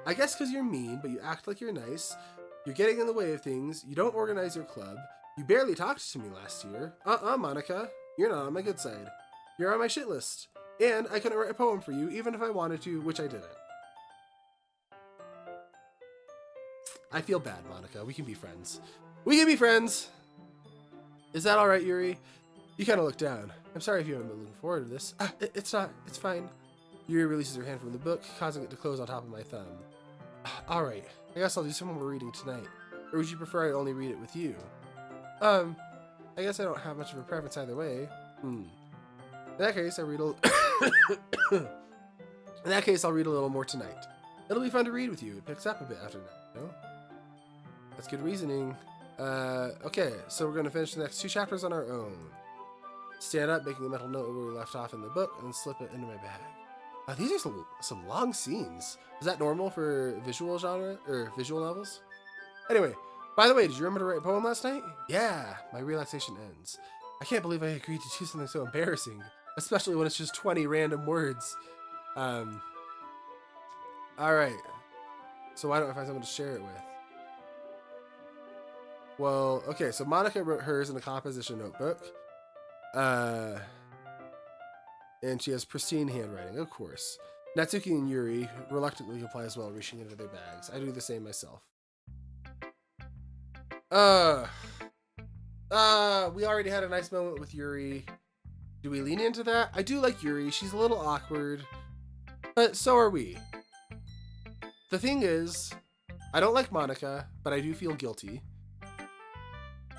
I guess because you're mean, but you act like you're nice. You're getting in the way of things. You don't organize your club. You barely talked to me last year. Monica. You're not on my good side. You're on my shit list. And I couldn't write a poem for you, even if I wanted to, which I didn't. I feel bad, Monica. We can be friends. We can be friends! Is that alright, Yuri? You kind of look down. I'm sorry if you haven't been looking forward to this. It's not. It's fine. Yuri releases her hand from the book, causing it to close on top of my thumb. Alright. I guess I'll do some more reading tonight. Or would you prefer I only read it with you? I guess I don't have much of a preference either way. In that case, I'll read a little more tonight. It'll be fun to read with you. It picks up a bit after that, you know? That's good reasoning. Okay, so we're going to finish the next 2 chapters on our own. Stand up, making a mental note where we left off in the book, and then slip it into my bag. These are some long scenes. Is that normal for visual genre, or visual novels? Anyway, by the way, did you remember to write a poem last night? Yeah, my relaxation ends. I can't believe I agreed to do something so embarrassing, especially when it's just 20 random words. Alright. So why don't I find someone to share it with? Well, okay, so Monica wrote hers in a composition notebook. And she has pristine handwriting, of course. Natsuki and Yuri reluctantly comply as well, reaching into their bags. I do the same myself. We already had a nice moment with Yuri. Do we lean into that? I do like Yuri. She's a little awkward. But so are we. The thing is, I don't like Monica, but I do feel guilty.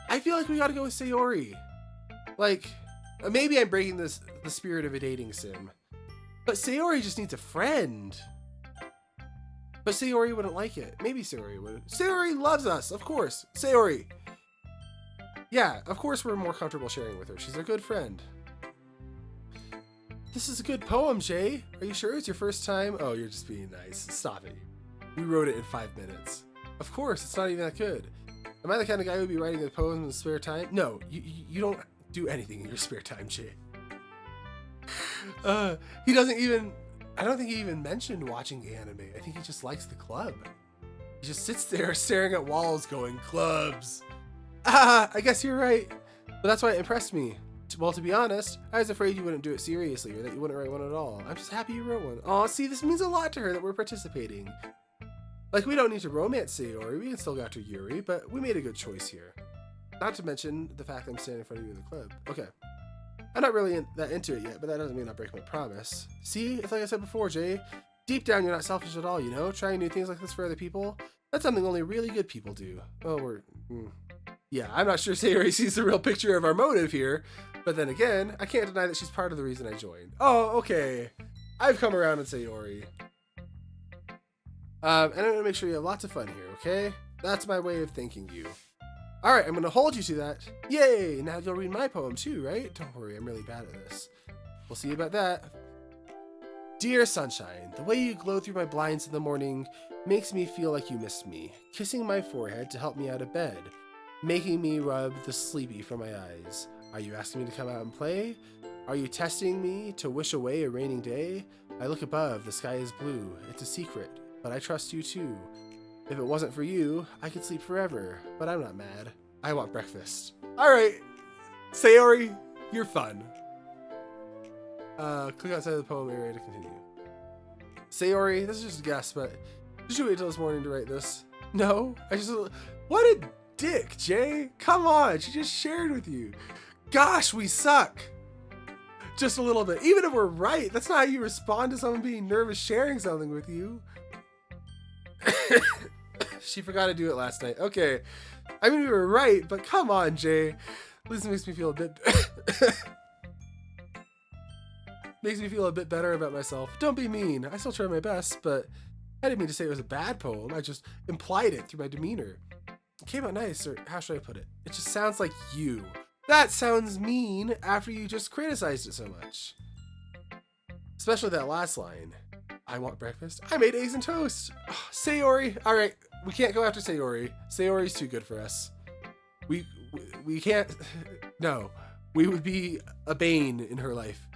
I feel like we gotta go with Sayori. Like, maybe I'm breaking the spirit of a dating sim. But Sayori just needs a friend. But Sayori wouldn't like it. Maybe Sayori would. Sayori loves us, of course. Sayori. Yeah, of course we're more comfortable sharing with her. She's a good friend. This is a good poem, Jay. Are you sure it's your first time? Oh, you're just being nice. Stop it. We wrote it in 5 minutes. Of course, it's not even that good. Am I the kind of guy who would be writing a poem in his spare time? No, you don't do anything in your spare time, Jay. He doesn't even... I don't think he even mentioned watching anime. I think he just likes the club. He just sits there staring at walls going, clubs. Ah, I guess you're right. But that's why it impressed me. Well, to be honest, I was afraid you wouldn't do it seriously or that you wouldn't write one at all. I'm just happy you wrote one. Aw, see, this means a lot to her that we're participating. Like, we don't need to romance Sayori. We can still go after Yuri, but we made a good choice here. Not to mention the fact that I'm standing in front of you in the club. Okay. I'm not really that into it yet, but that doesn't mean I'll break my promise. See, it's like I said before, Jay. Deep down, you're not selfish at all, you know? Trying new things like this for other people, that's something only really good people do. Oh, yeah, I'm not sure Sayori sees the real picture of our motive here, but then again, I can't deny that she's part of the reason I joined. Oh, okay. I've come around on Sayori. And I'm going to make sure you have lots of fun here, okay? That's my way of thanking you. Alright, I'm going to hold you to that. Yay! Now you'll read my poem too, right? Don't worry, I'm really bad at this. We'll see about that. Dear sunshine, the way you glow through my blinds in the morning makes me feel like you missed me. Kissing my forehead to help me out of bed. Making me rub the sleepy from my eyes. Are you asking me to come out and play? Are you testing me to wish away a raining day? I look above, the sky is blue. It's a secret, but I trust you too. If it wasn't for you, I could sleep forever, but I'm not mad. I want breakfast. Alright, Sayori, you're fun. Click outside of the poem area to continue. Sayori, this is just a guess, but did you wait till this morning to write this? No, what a dick, Jay. Come on, she just shared with you. Gosh, we suck. Just a little bit. Even if we're right, that's not how you respond to someone being nervous sharing something with you. She forgot to do it last night. Okay. I mean, we were right, but come on, Jay. At least it makes me feel a bit... makes me feel a bit better about myself. Don't be mean. I still try my best, but I didn't mean to say it was a bad poem. I just implied it through my demeanor. It came out nice, or how should I put it? It just sounds like you. That sounds mean after you just criticized it so much. Especially that last line. I want breakfast. I made eggs and toast. Oh, Sayori. All right, we can't go after Sayori. Sayori's too good for us. We can't. No, we would be a bane in her life.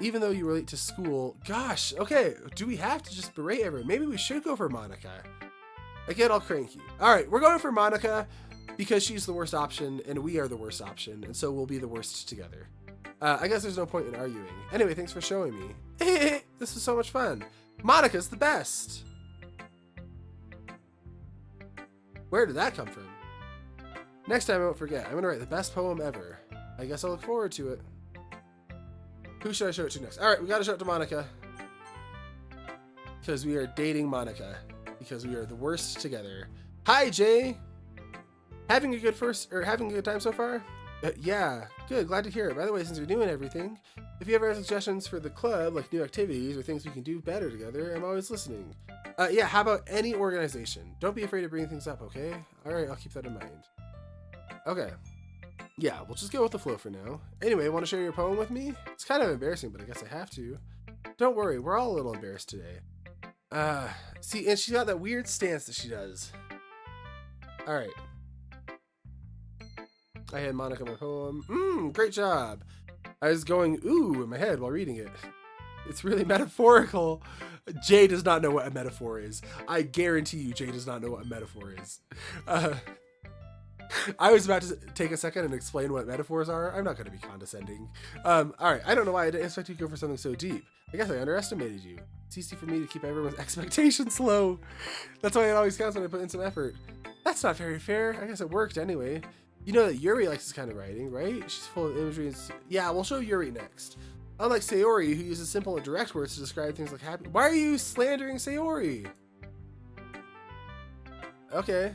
Even though you relate to school. Gosh. Okay. Do we have to just berate everyone? Maybe we should go for Monica. I get all cranky. All right, we're going for Monica because she's the worst option and we are the worst option, and so we'll be the worst together. I guess there's no point in arguing. Anyway, thanks for showing me. This was so much fun. Monica's the best. Where did that come from? Next time I won't forget. I'm going to write the best poem ever. I guess I'll look forward to it. Who should I show it to next? All right, we got to show it to Monica. Because we are dating Monica. Because we are the worst together. Hi, Jay. Having a good time so far? Yeah, good. Glad to hear it. By the way, since you're doing everything, if you ever have suggestions for the club, like new activities or things we can do better together, I'm always listening. Yeah, how about any organization? Don't be afraid to bring things up, okay? All right, I'll keep that in mind. Okay. Yeah, we'll just go with the flow for now. Anyway, want to share your poem with me? It's kind of embarrassing, but I guess I have to. Don't worry, we're all a little embarrassed today. See, and she's got that weird stance that she does. All right. I had Monica my poem. Great job. I was going ooh in my head while reading it. It's really metaphorical. Jay does not know what a metaphor is. I guarantee you Jay does not know what a metaphor is. I was about to take a second and explain what metaphors are. I'm not going to be condescending. All right, I don't know why I didn't expect you to go for something so deep. I guess I underestimated you. It's easy for me to keep everyone's expectations low. That's why it always counts when I put in some effort. That's not very fair. I guess it worked anyway. You know that Yuri likes this kind of writing, right? She's full of imagery and... Yeah, we'll show Yuri next. Unlike Sayori, who uses simple and direct words to describe things like happy... Why are you slandering Sayori? Okay.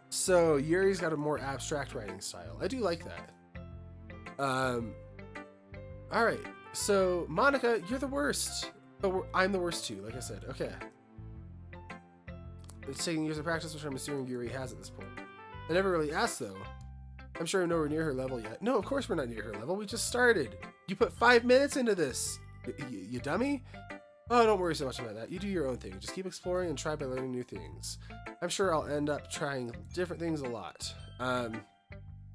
So, Yuri's got a more abstract writing style. I do like that. Alright. So, Monica, you're the worst. But I'm the worst too, like I said. Okay. It's taking years of practice, which I'm assuming Yuri has at this point. I never really asked, though. I'm sure I'm nowhere near her level yet. No, of course we're not near her level. We just started. You put 5 minutes into this, you dummy. Oh, don't worry so much about that. You do your own thing. Just keep exploring and try by learning new things. I'm sure I'll end up trying different things a lot. It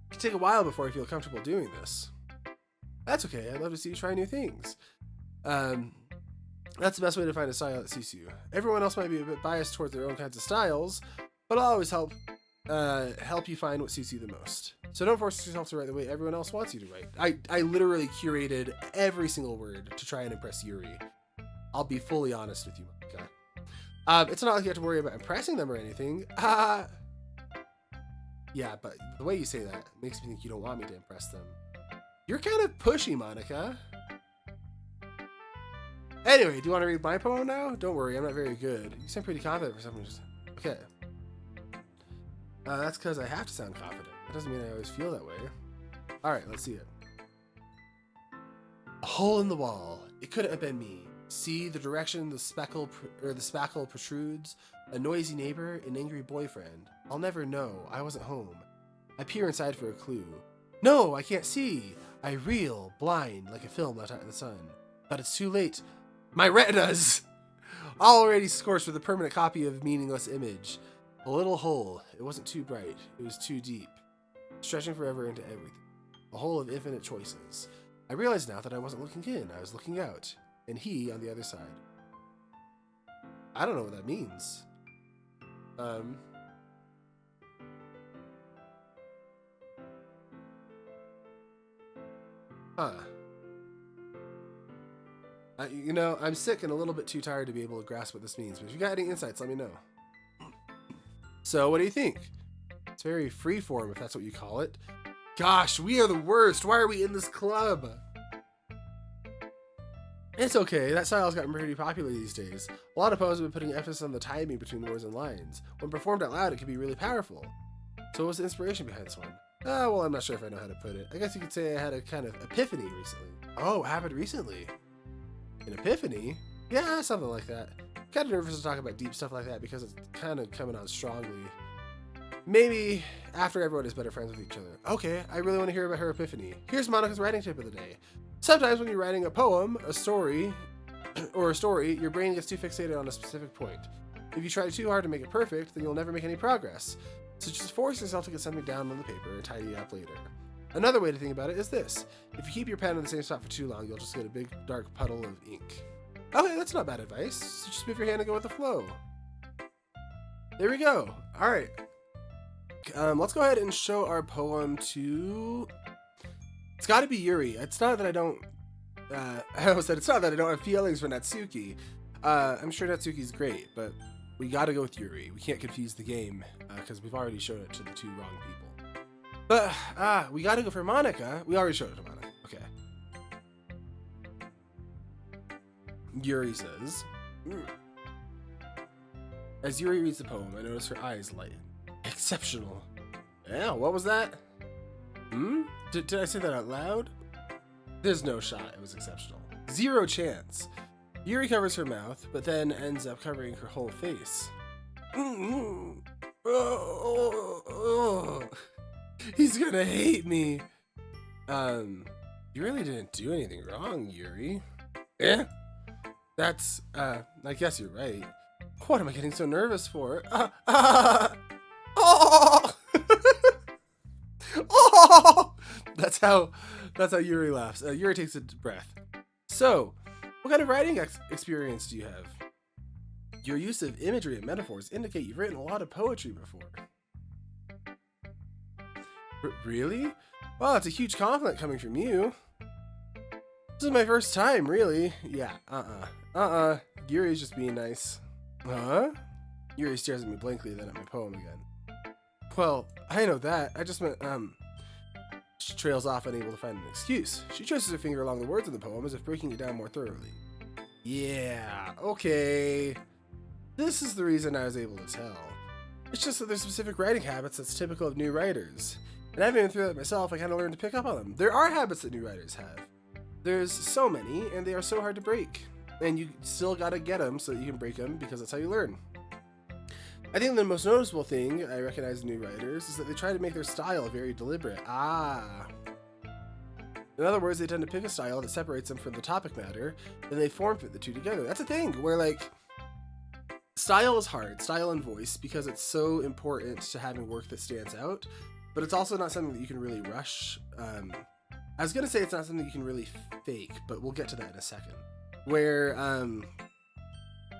can take a while before I feel comfortable doing this. That's okay. I'd love to see you try new things. That's the best way to find a style that suits you. Everyone else might be a bit biased towards their own kinds of styles, but I'll always help you find what suits you the most. So don't force yourself to write the way everyone else wants you to write. I literally curated every single word to try and impress Yuri. I'll be fully honest with you, Monica. It's not like you have to worry about impressing them or anything. Yeah, but the way you say that makes me think you don't want me to impress them. You're kind of pushy, Monica. Anyway, do you want to read my poem now? Don't worry, I'm not very good. You sound pretty confident for someone who's... Okay. That's because I have to sound confident. That doesn't mean I always feel that way. Alright, let's see it. A hole in the wall. It couldn't have been me. See the direction the spackle protrudes. A noisy neighbor, an angry boyfriend. I'll never know. I wasn't home. I peer inside for a clue. No, I can't see. I reel, blind, like a film left out in the sun. But it's too late. My retinas! Already scorched with a permanent copy of meaningless image. A little hole. It wasn't too bright. It was too deep. Stretching forever into everything. A hole of infinite choices. I realized now that I wasn't looking in. I was looking out. And he on the other side. I don't know what that means. You know, I'm sick and a little bit too tired to be able to grasp what this means, but if you got any insights, let me know. So, what do you think? It's very freeform, if that's what you call it. Gosh, we are the worst. Why are we in this club? It's okay. That style's gotten pretty popular these days. A lot of poems have been putting emphasis on the timing between words and lines. When performed out loud, it can be really powerful. So what was the inspiration behind this one? Well, I'm not sure if I know how to put it. I guess you could say I had a kind of epiphany recently. Oh, it happened recently? An epiphany? Yeah, something like that. Kind of nervous to talk about deep stuff like that because it's kind of coming on strongly. Maybe after everyone is better friends with each other. Okay, I really want to hear about her epiphany. Here's Monica's writing tip of the day. Sometimes when you're writing a poem, a story, your brain gets too fixated on a specific point. If you try too hard to make it perfect, then you'll never make any progress. So just force yourself to get something down on the paper and tidy it up later. Another way to think about it is this. If you keep your pen in the same spot for too long, you'll just get a big dark puddle of ink. Okay, that's not bad advice. So just move your hand and go with the flow. There we go. All right. Let's go ahead and show our poem to... It's got to be Yuri. It's not that I don't... I almost said it's not that I don't have feelings for Natsuki. I'm sure Natsuki's great, but we got to go with Yuri. We can't confuse the game because we've already showed it to the two wrong people. But we got to go for Monica. We already showed it to Monica. Okay. Yuri says... As Yuri reads the poem, I notice her eyes lighten. Exceptional. Yeah, what was that? Did I say that out loud? There's no shot it was exceptional. Zero chance. Yuri covers her mouth, but then ends up covering her whole face. He's gonna hate me. You really didn't do anything wrong, Yuri. Yeah? That's, I guess you're right. What am I getting so nervous for? Oh! Oh! That's how Yuri laughs. Yuri takes a breath. So, what kind of writing experience do you have? Your use of imagery and metaphors indicate you've written a lot of poetry before. Really? Well, that's a huge compliment coming from you. This is my first time, really. Yeah, Yuri's just being nice. Huh? Yuri stares at me blankly, then at my poem again. Well, I know that. I just meant, She trails off, unable to find an excuse. She traces her finger along the words of the poem as if breaking it down more thoroughly. Yeah, okay. This is the reason I was able to tell. It's just that there's specific writing habits that's typical of new writers. And I haven't even through that myself, I kind of learned to pick up on them. There are habits that new writers have. There's so many, and they are so hard to break. And you still gotta get them so that you can break them, because that's how you learn. I think the most noticeable thing I recognize in new writers is that they try to make their style very deliberate. In other words, they tend to pick a style that separates them from the topic matter, and they form fit the two together. That's a thing where, like, style is hard, style and voice, because it's so important to having work that stands out, but it's also not something that you can really rush. I was going to say it's not something you can really fake, but we'll get to that in a second. Where,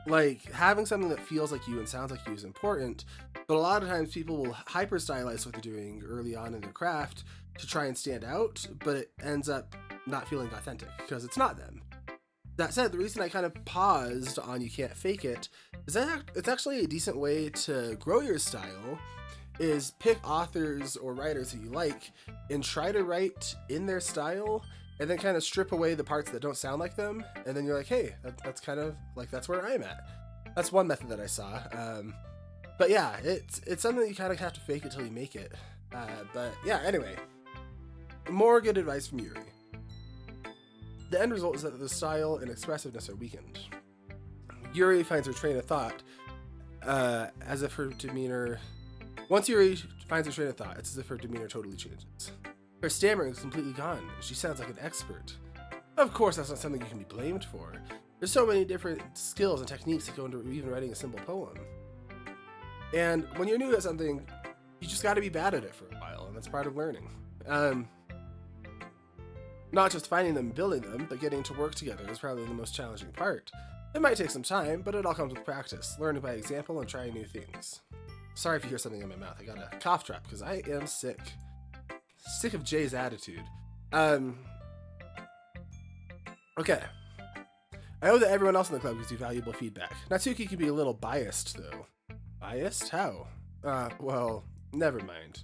like, having something that feels like you and sounds like you is important, but a lot of times people will hyper stylize what they're doing early on in their craft to try and stand out, but it ends up not feeling authentic because it's not them. That said, the reason I kind of paused on You Can't Fake It is that it's actually a decent way to grow your style, is pick authors or writers that you like and try to write in their style, and then kind of strip away the parts that don't sound like them, and then you're like, hey, that's kind of like, that's where I'm at. That's one method that I saw. But yeah, it's something that you kind of have to fake it till you make it. But yeah, anyway, more good advice from Yuri. The end result is that the style and expressiveness are weakened. Yuri finds her train of thought as if her demeanor... Once Yuri finds her train of thought, it's as if her demeanor totally changes. Her stammering is completely gone. She sounds like an expert. Of course, that's not something you can be blamed for. There's so many different skills and techniques that go into even writing a simple poem. And when you're new at something, you just got to be bad at it for a while, and that's part of learning. Not just finding them and building them, but getting to work together is probably the most challenging part. It might take some time, but it all comes with practice, learning by example and trying new things. Sorry if you hear something in my mouth. I got a cough drop because I am sick. Sick of Jay's attitude. Okay. I know that everyone else in the club gives you valuable feedback. Natsuki can be a little biased, though. Biased? How? Well, never mind.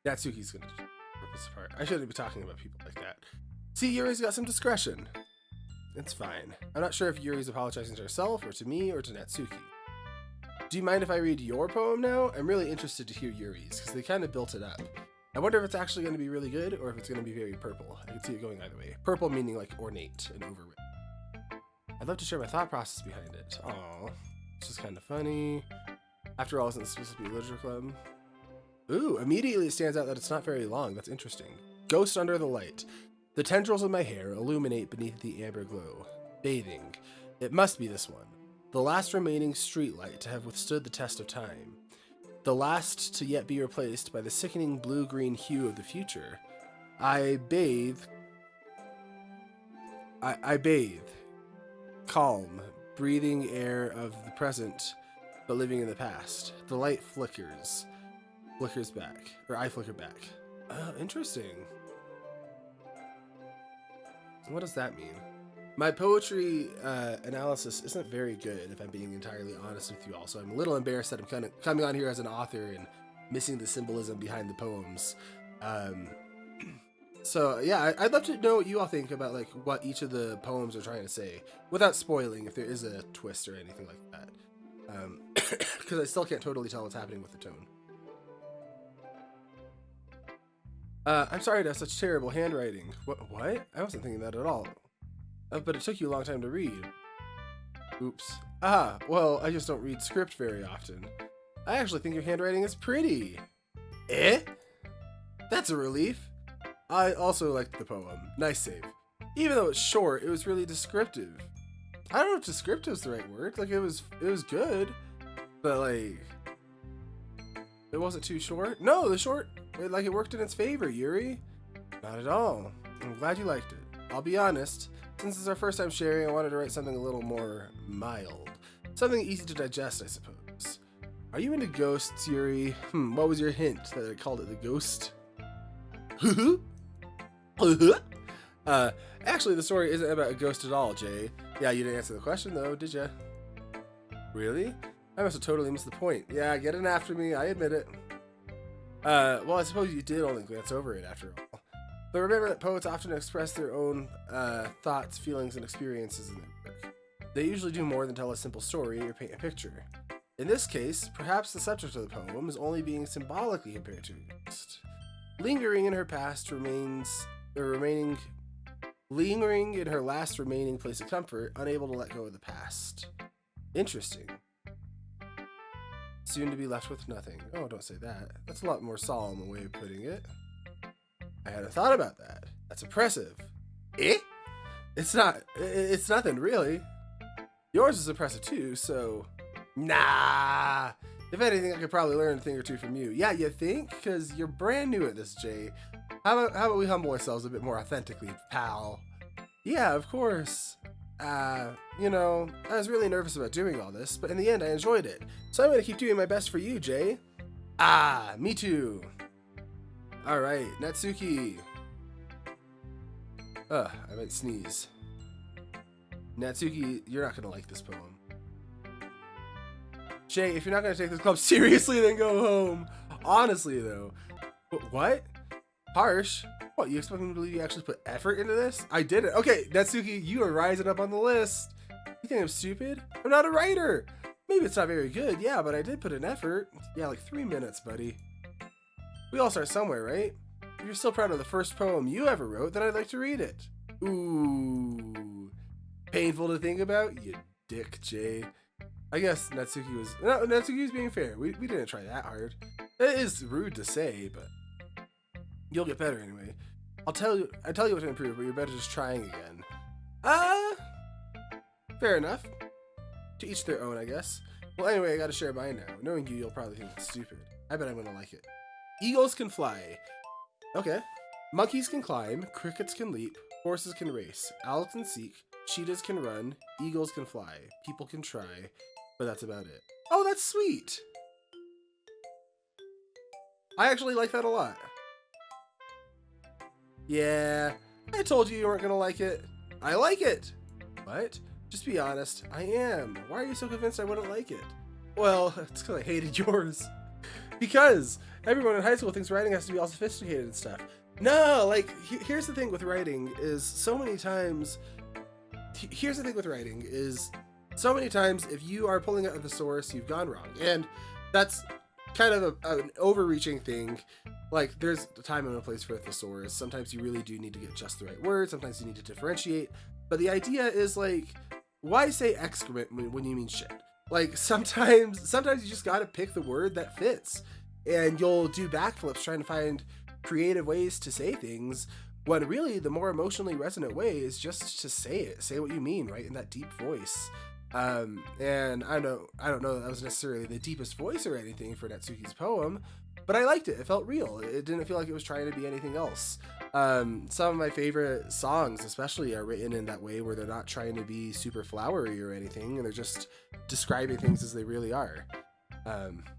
Natsuki's gonna rip us apart. I shouldn't be talking about people like that. See, Yuri's got some discretion. It's fine. I'm not sure if Yuri's apologizing to herself, or to me, or to Natsuki. Do you mind if I read your poem now? I'm really interested to hear Yuri's, because they kind of built it up. I wonder if it's actually going to be really good, or if it's going to be very purple. I can see it going either way. Purple meaning like ornate and overwritten. I'd love to share my thought process behind it. Aww. It's just kind of funny. After all, isn't this supposed to be a literature club? Ooh, immediately it stands out that it's not very long. That's interesting. Ghost under the light. The tendrils of my hair illuminate beneath the amber glow. Bathing. It must be this one. The last remaining streetlight to have withstood the test of time. The last to yet be replaced by the sickening blue-green hue of the future. I bathe. I bathe. Calm, breathing air of the present, but living in the past. The light flickers. Flickers back. Or I flicker back. Interesting. What does that mean? My poetry analysis isn't very good, if I'm being entirely honest with you all, so I'm a little embarrassed that I'm kind of coming on here as an author and missing the symbolism behind the poems. So yeah, I'd love to know what you all think about like what each of the poems are trying to say, without spoiling if there is a twist or anything like that. Because I still can't totally tell what's happening with the tone. I'm sorry to have such terrible handwriting. What? I wasn't thinking that at all. But it took you a long time to read. Oops. Ah, well, I just don't read script very often. I actually think your handwriting is pretty. Eh? That's a relief. I also liked the poem. Nice save. Even though it's short, it was really descriptive. I don't know if descriptive is the right word. Like, it was good, but like, it wasn't too short. No, the short, it worked in its favor, Yuri. Not at all. I'm glad you liked it. I'll be honest. Since it's our first time sharing, I wanted to write something a little more mild. Something easy to digest, I suppose. Are you into ghosts, Yuri? What was your hint that I called it the ghost? Actually, the story isn't about a ghost at all, Jay. Yeah, you didn't answer the question, though, did ya? Really? I must have totally missed the point. Yeah, get in after me, I admit it. Well, I suppose you did only glance over it after all. But remember that poets often express their own thoughts, feelings, and experiences in their work. They usually do more than tell a simple story or paint a picture. In this case, perhaps the subject of the poem is only being symbolically compared to a ghost. Lingering in her last remaining place of comfort, unable to let go of the past. Interesting. Soon to be left with nothing. Oh, don't say that. That's a lot more solemn a way of putting it. I hadn't thought about that. That's impressive. Eh? It's not. It's nothing really. Yours is impressive too. So, nah. If anything, I could probably learn a thing or two from you. Yeah, you think? Because you're brand new at this, Jay. How about we humble ourselves a bit more authentically, pal? Yeah, of course. You know, I was really nervous about doing all this, but in the end, I enjoyed it. So I'm gonna keep doing my best for you, Jay. Me too. All right, Natsuki. I might sneeze. Natsuki, you're not gonna like this poem. Jay, if you're not gonna take this club seriously, then go home. Honestly, though. What? Harsh? What, you expect me to believe you actually put effort into this? I did it. Okay, Natsuki, you are rising up on the list. You think I'm stupid? I'm not a writer. Maybe it's not very good, yeah, but I did put in effort. Yeah, like 3 minutes, buddy. We all start somewhere, right? If you're still proud of the first poem you ever wrote, then I'd like to read it. Ooh. Painful to think about? You dick, Jay. I guess Natsuki was... No, Natsuki was being fair. We didn't try that hard. It is rude to say, but... You'll get better anyway. I tell you what to improve, but you're better just trying again. Fair enough. To each their own, I guess. Well, anyway, I gotta share mine now. Knowing you, you'll probably think it's stupid. I bet I'm gonna like it. Eagles can fly. Okay. Monkeys can climb. Crickets can leap. Horses can race. Owls can seek. Cheetahs can run. Eagles can fly. People can try. But that's about it. Oh, that's sweet. I actually like that a lot. Yeah, I told you weren't gonna like it. I like it. What? Just be honest. I am. Why are you so convinced I wouldn't like it? Well, it's because I hated yours. Because everyone in high school thinks writing has to be all sophisticated and stuff. No, like, here's the thing with writing is so many times if you are pulling out of the source, you've gone wrong. And that's kind of an overreaching thing. Like, there's a time and a place for a thesaurus. Sometimes you really do need to get just the right word. Sometimes you need to differentiate. But the idea is, like, why say excrement when you mean shit? Like, sometimes you just gotta pick the word that fits. And you'll do backflips trying to find creative ways to say things, when really the more emotionally resonant way is just to say it. Say what you mean, right? In that deep voice. And I don't know that was necessarily the deepest voice or anything for Natsuki's poem, but I liked it. It felt real. It didn't feel like it was trying to be anything else. Some of my favorite songs especially are written in that way, where they're not trying to be super flowery or anything, and they're just describing things as they really are.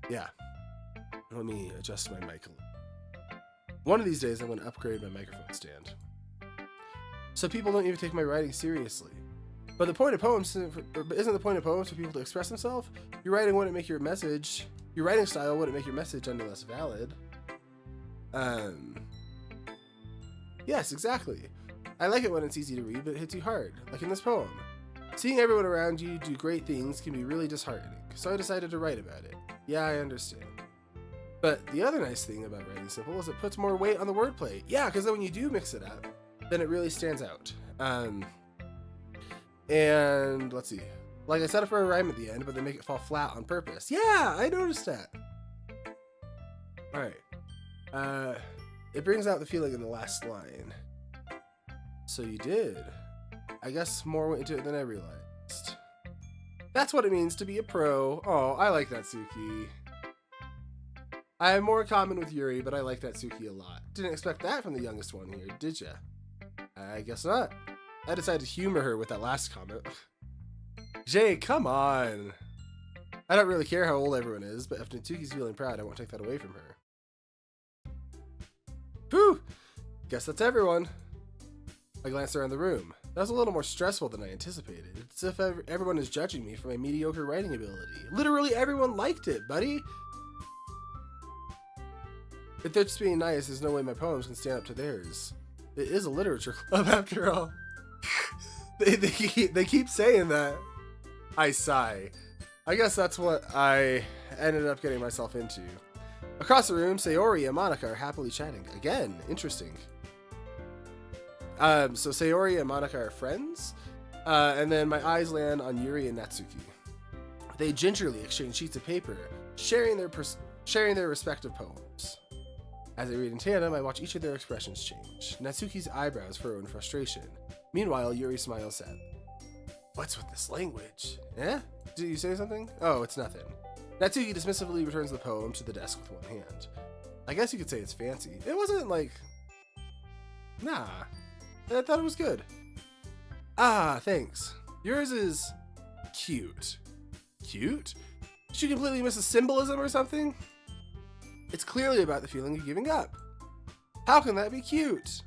Yeah. Let me adjust my mic a little. One of these days I'm going to upgrade my microphone stand, so people don't even take my writing seriously. But the point of poems isn't the point of poems for people to express themselves? Your writing wouldn't make your message. Your writing style wouldn't make your message any less valid. Yes, exactly. I like it when it's easy to read, but it hits you hard, like in this poem. Seeing everyone around you do great things can be really disheartening, so I decided to write about it. Yeah, I understand. But the other nice thing about writing simple is it puts more weight on the wordplay. Yeah, because then when you do mix it up, then it really stands out. And let's see. Like, I set it for a rhyme at the end, but they make it fall flat on purpose. Yeah, I noticed that. Alright. It brings out the feeling in the last line. So you did. I guess more went into it than I realized. That's what it means to be a pro. Oh, I like Natsuki. I have more in common with Yuri, but I like Natsuki a lot. Didn't expect that from the youngest one here, did ya? I guess not. I decided to humor her with that last comment. Jay, come on. I don't really care how old everyone is, but if Natsuki's feeling proud, I won't take that away from her. Whew! Guess that's everyone. I glanced around the room. That was a little more stressful than I anticipated. It's as if everyone is judging me for my mediocre writing ability. Literally everyone liked it, buddy! If they're just being nice, there's no way my poems can stand up to theirs. It is a literature club, after all. They keep saying that. I sigh. I guess that's what I ended up getting myself into. Across the room, Sayori and Monica are happily chatting. Again, interesting. So Sayori and Monica are friends, and then my eyes land on Yuri and Natsuki. They gingerly exchange sheets of paper, sharing their respective poems. As I read in tandem, I watch each of their expressions change. Natsuki's eyebrows furrow in frustration. Meanwhile, Yuri smiles sad. What's with this language? Eh? Did you say something? Oh, it's nothing. Natsuki dismissively returns the poem to the desk with one hand. I guess you could say it's fancy. It wasn't like... Nah. I thought it was good. Ah, thanks. Yours is... cute. Cute? Did you completely miss a symbolism or something? It's clearly about the feeling of giving up. How can that be cute?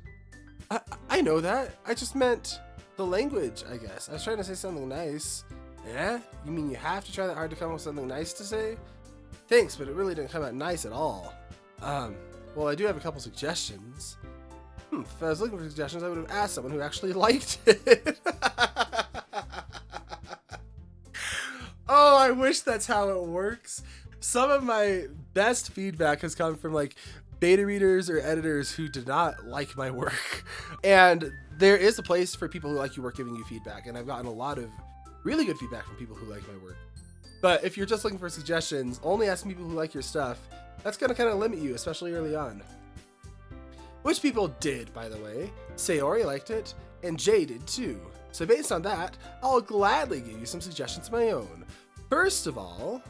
I know that. I just meant the language, I guess. I was trying to say something nice. Yeah? You mean you have to try that hard to come up with something nice to say? Thanks, but it really didn't come out nice at all. Well, I do have a couple suggestions. If I was looking for suggestions, I would have asked someone who actually liked it. Oh, I wish that's how it works. Some of my best feedback has come from like beta readers or editors who did not like my work. And there is a place for people who like your work giving you feedback. And I've gotten a lot of really good feedback from people who like my work. But if you're just looking for suggestions, only ask people who like your stuff. That's going to kind of limit you, especially early on. Which people did, by the way. Sayori liked it, and Jay did too. So based on that, I'll gladly give you some suggestions of my own. First of all,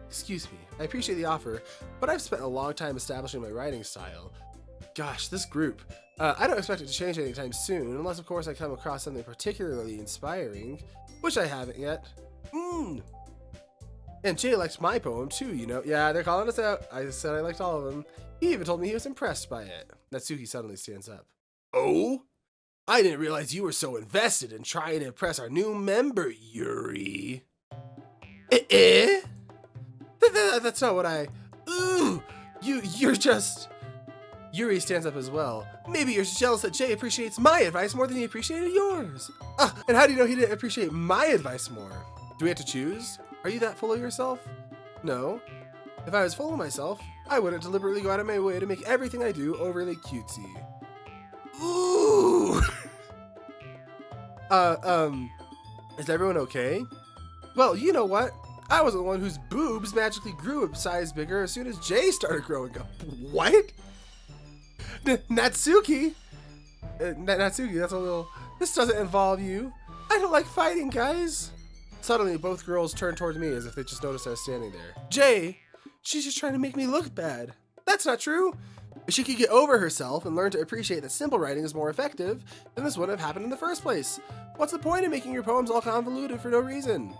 excuse me, I appreciate the offer, but I've spent a long time establishing my writing style. Gosh, this group. I don't expect it to change anytime soon, unless of course I come across something particularly inspiring, which I haven't yet. And Jay liked my poem too, you know. Yeah, they're calling us out. I said I liked all of them. He even told me he was impressed by it. Natsuki suddenly stands up. Oh? I didn't realize you were so invested in trying to impress our new member, Yuri. That's not what I... Ooh! You're just... Yuri stands up as well. Maybe you're jealous that Jay appreciates my advice more than he appreciated yours. And how do you know he didn't appreciate my advice more? Do we have to choose? Are you that full of yourself? No. If I was full of myself, I wouldn't deliberately go out of my way to make everything I do overly cutesy. Ooh! Is everyone okay? Well, you know what? I was the one whose boobs magically grew a size bigger as soon as Jay started growing up. What? Natsuki? Natsuki, that's a little... This doesn't involve you. I don't like fighting, guys. Suddenly, both girls turned towards me as if they just noticed I was standing there. Jay, she's just trying to make me look bad. That's not true. If she could get over herself and learn to appreciate that simple writing is more effective, then this wouldn't have happened in the first place. What's the point of making your poems all convoluted for no reason?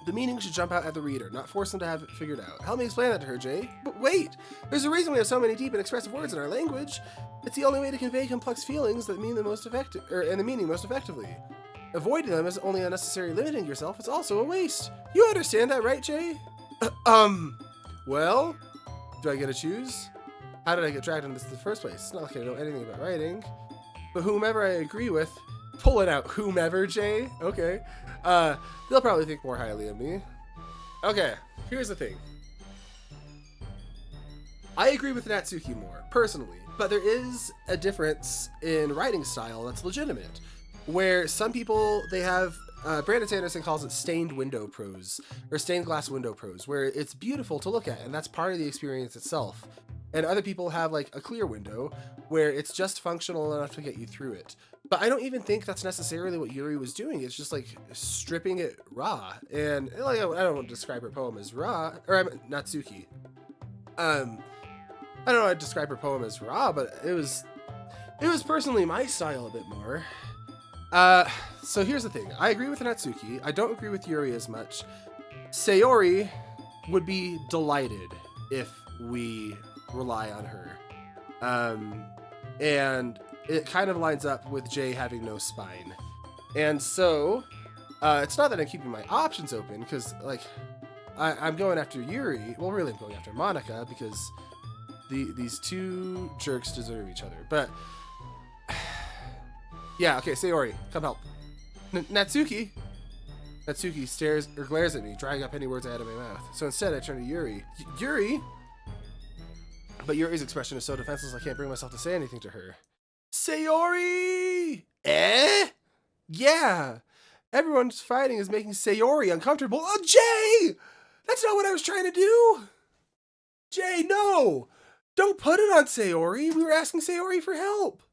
The meaning should jump out at the reader, not force them to have it figured out. Help me explain that to her, Jay. But wait! There's a reason we have so many deep and expressive words in our language. It's the only way to convey complex feelings that mean the most effective, and the meaning most effectively. Avoiding them is only unnecessary limiting yourself. It's also a waste. You understand that, right, Jay? Well, do I get to choose? How did I get dragged into this in the first place? It's not like I know anything about writing. But whomever I agree with, pull it out, whomever, Jay. Okay. They'll probably think more highly of me. Okay, here's the thing. I agree with Natsuki more, personally, but there is a difference in writing style that's legitimate. Where some people, they have, Brandon Sanderson calls it stained window prose, or stained glass window prose, where it's beautiful to look at, and that's part of the experience itself. And other people have like a clear window, where it's just functional enough to get you through it. But I don't even think that's necessarily what Yuri was doing. It's just like stripping it raw. And like, I don't want to describe her poem as raw, or I mean, Natsuki. I don't know how to describe her poem as raw, but it was personally my style a bit more. So here's the thing. I agree with Natsuki. I don't agree with Yuri as much. Sayori would be delighted if we rely on her. And it kind of lines up with Jay having no spine. And so, it's not that I'm keeping my options open, because, like, I'm going after Yuri. Well, really, I'm going after Monica, because these two jerks deserve each other. But... yeah, okay, Sayori, come help. Natsuki? Natsuki stares or glares at me, drying up any words I had in my mouth. So instead, I turn to Yuri. Yuri? But Yuri's expression is so defenseless I can't bring myself to say anything to her. Sayori! Eh? Yeah. Everyone's fighting is making Sayori uncomfortable. Oh, Jay! That's not what I was trying to do! Jay, no! Don't put it on Sayori. We were asking Sayori for help.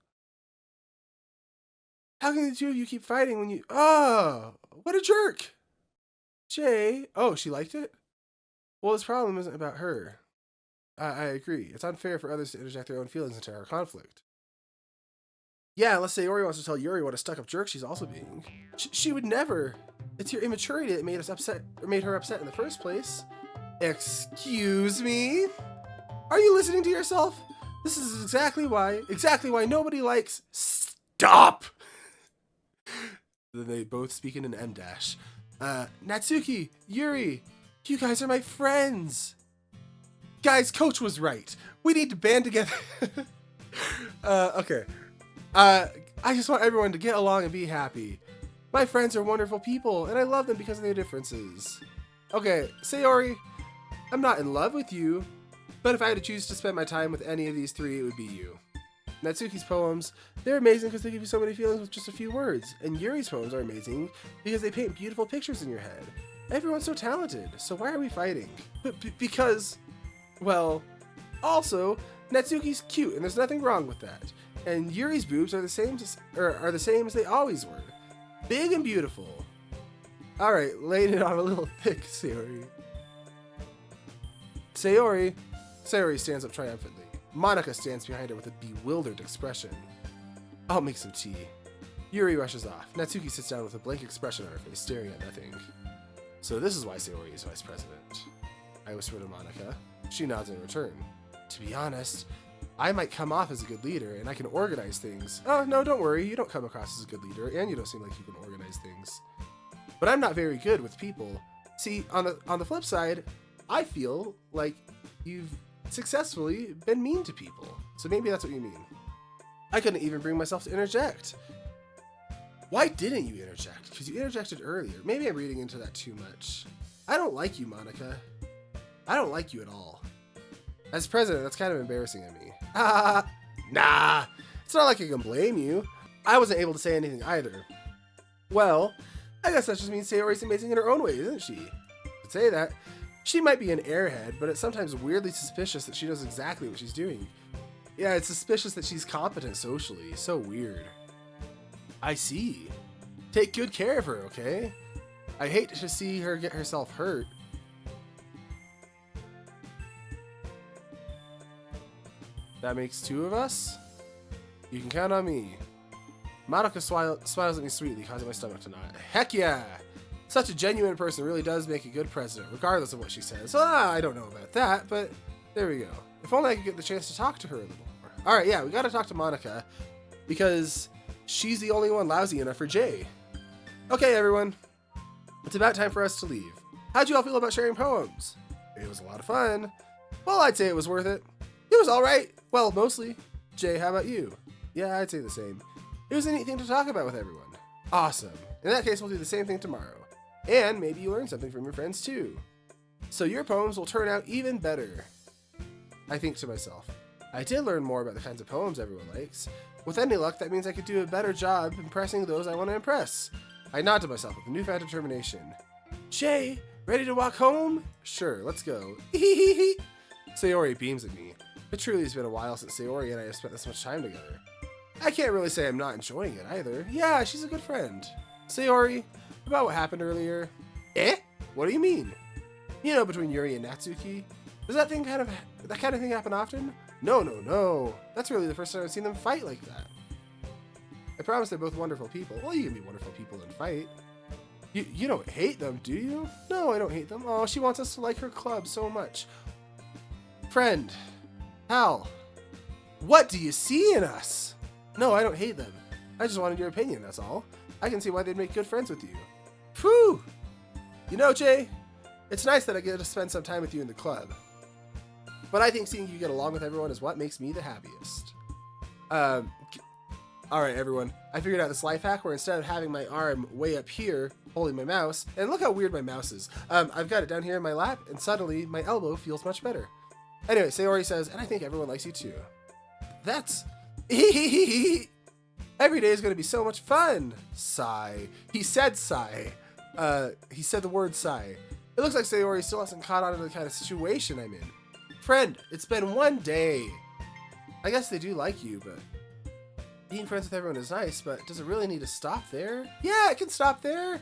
How can the two of you keep fighting when you... Oh, what a jerk. Jay. Oh, she liked it? Well, this problem isn't about her. I agree. It's unfair for others to interject their own feelings into our conflict. Yeah, unless Sayori wants to tell Yuri what a stuck-up jerk she's also being. She would never. It's your immaturity that made her upset in the first place. Excuse me? Are you listening to yourself? This is exactly why nobody likes... Stop! Then they both speak in an M dash. Natsuki, Yuri, you guys are my friends. Guys, Coach was right. We need to band together. Okay. I just want everyone to get along and be happy. My friends are wonderful people, and I love them because of their differences. Okay, Sayori, I'm not in love with you, but if I had to choose to spend my time with any of these three, it would be you. Natsuki's poems, they're amazing because they give you so many feelings with just a few words, and Yuri's poems are amazing because they paint beautiful pictures in your head. Everyone's so talented, so why are we fighting? Because, well, also, Natsuki's cute, and there's nothing wrong with that. And Yuri's boobs are the same as they always were. Big and beautiful. Alright, laying it on a little thick, Sayori. Sayori stands up triumphantly. Monika stands behind her with a bewildered expression. I'll make some tea. Yuri rushes off. Natsuki sits down with a blank expression on her face, staring at nothing. So this is why Sayori is vice president. I whisper to Monika. She nods in return. To be honest, I might come off as a good leader, and I can organize things. Oh, no, don't worry. You don't come across as a good leader, and you don't seem like you can organize things. But I'm not very good with people. See, on the flip side, I feel like you've successfully been mean to people. So maybe that's what you mean. I couldn't even bring myself to interject. Why didn't you interject? Because you interjected earlier. Maybe I'm reading into that too much. I don't like you, Monika. I don't like you at all. As president, that's kind of embarrassing of me. Nah, it's not like I can blame you. I wasn't able to say anything either. Well, I guess that just means Sayori's amazing in her own way, isn't she? To say that, she might be an airhead, but it's sometimes weirdly suspicious that she knows exactly what she's doing. Yeah, it's suspicious that she's competent socially. So weird. I see. Take good care of her, okay? I hate to see her get herself hurt. That makes two of us? You can count on me. Monika smiles at me sweetly, causing my stomach to knot. Heck yeah! Such a genuine person really does make a good president, regardless of what she says. I don't know about that, but there we go. If only I could get the chance to talk to her a little more. Alright, yeah, we gotta talk to Monika, because she's the only one lousy enough for Jay. Okay, everyone. It's about time for us to leave. How'd you all feel about sharing poems? It was a lot of fun. Well, I'd say it was worth it. It was alright. Well, mostly. Jay, how about you? Yeah, I'd say the same. It was a neat thing to talk about with everyone. Awesome. In that case, we'll do the same thing tomorrow. And maybe you learn something from your friends too. So your poems will turn out even better. I think to myself. I did learn more about the kinds of poems everyone likes. With any luck, that means I could do a better job impressing those I want to impress. I nod to myself with a newfound determination. Jay, ready to walk home? Sure, let's go. Sayori beams at me. It truly has been a while since Sayori and I have spent this much time together. I can't really say I'm not enjoying it either. Yeah, she's a good friend. Sayori, about what happened earlier. Eh? What do you mean? You know, between Yuri and Natsuki? Does that kind of thing happen often? No. That's really the first time I've seen them fight like that. I promise they're both wonderful people. Well, you can be wonderful people and fight. You don't hate them, do you? No, I don't hate them. Oh, she wants us to like her club so much. Friend. Hal. What do you see in us? No, I don't hate them. I just wanted your opinion, that's all. I can see why they'd make good friends with you. Phew! You know, Jay, it's nice that I get to spend some time with you in the club. But I think seeing you get along with everyone is what makes me the happiest. Alright, everyone. I figured out this life hack where instead of having my arm way up here, holding my mouse, and look how weird my mouse is. I've got it down here in my lap, and suddenly my elbow feels much better. Anyway, Sayori says, and I think everyone likes you too. That's... Every day is going to be so much fun. Sigh. He said sigh. He said the word sigh. It looks like Sayori still hasn't caught on to the kind of situation I'm in. Friend, it's been one day. I guess they do like you, but being friends with everyone is nice, but does it really need to stop there? Yeah, it can stop there,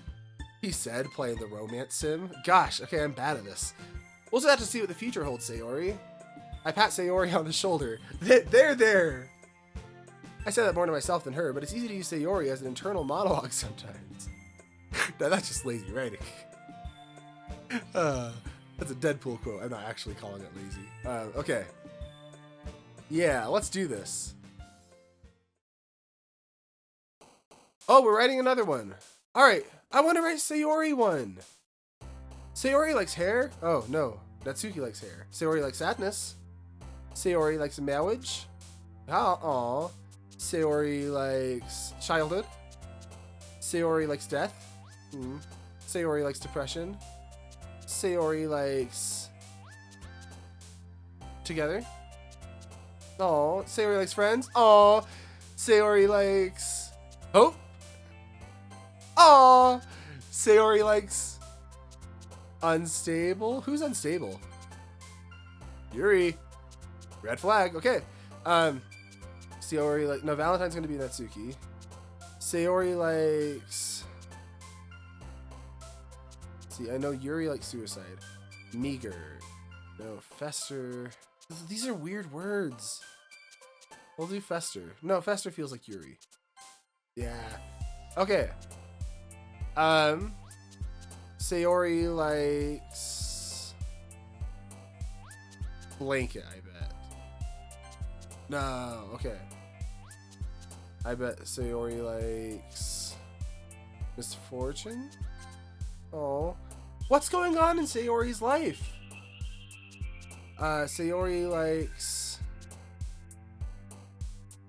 he said, playing the romance sim. Gosh, okay, I'm bad at this. We'll just have to see what the future holds, Sayori. I pat Sayori on the shoulder. There. I say that more to myself than her, but it's easy to use Sayori as an internal monologue sometimes. Now that's just lazy writing. That's a Deadpool quote. I'm not actually calling it lazy. Okay. Yeah, let's do this. Oh, we're writing another one. All right, I want to write Sayori one. Sayori likes hair. Oh, no. Natsuki likes hair. Sayori likes sadness. Sayori likes marriage. Aw. Sayori likes childhood. Sayori likes death. Sayori likes depression. Sayori likes together. Aw. Sayori likes friends. Aw. Sayori likes hope. Aw. Sayori likes unstable. Who's unstable? Yuri. Red flag. Okay. Sayori like no. Valentine's gonna be Natsuki. Sayori likes. See, I know Yuri likes suicide. Meager. No. Fester. These are weird words. We'll do Fester. No, Fester feels like Yuri. Yeah. Okay. Sayori likes blanket, I bet. No, okay. I bet Sayori likes misfortune? Oh. What's going on in Sayori's life? Sayori likes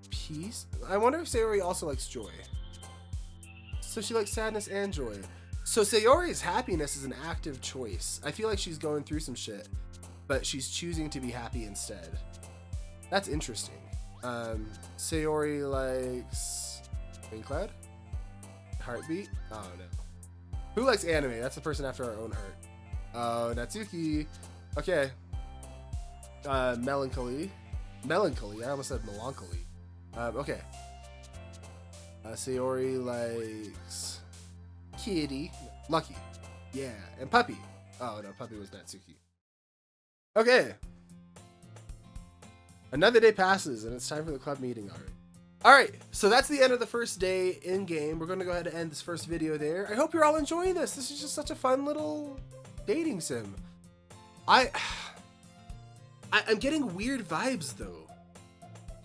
peace? I wonder if Sayori also likes joy. So she likes sadness and joy. So Sayori's happiness is an active choice. I feel like she's going through some shit, but she's choosing to be happy instead. That's interesting. Sayori likes Cloud? Heartbeat? Oh no. Who likes anime? That's the person after our own heart. Oh, Natsuki. Okay. Melancholy. I almost said melancholy. Okay. Sayori likes kitty. Lucky. Yeah. And puppy. Oh no, puppy was Natsuki. Okay. Another day passes and it's time for the club meeting already. Alright, so that's the end of the first day in game. We're going to go ahead and end this first video there. I hope you're all enjoying this. This is just such a fun little dating sim. I'm getting weird vibes though.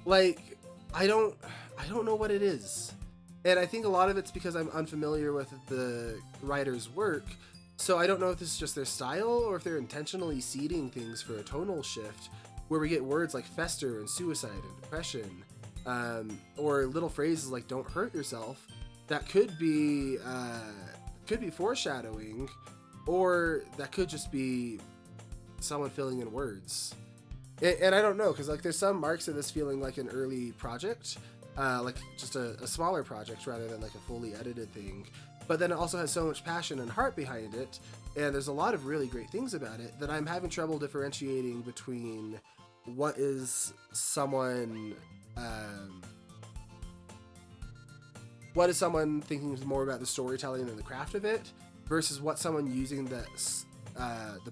Like, I don't know what it is. And I think a lot of it's because I'm unfamiliar with the writer's work. So I don't know if this is just their style or if they're intentionally seeding things for a tonal shift where we get words like fester and suicide and depression, or little phrases like "don't hurt yourself" that could be foreshadowing, or that could just be someone filling in words. And I don't know, because like there's some marks of this feeling like an early project, like just a smaller project rather than like a fully edited thing. But then it also has so much passion and heart behind it, and there's a lot of really great things about it that I'm having trouble differentiating between what is someone thinking more about the storytelling and the craft of it versus what someone using the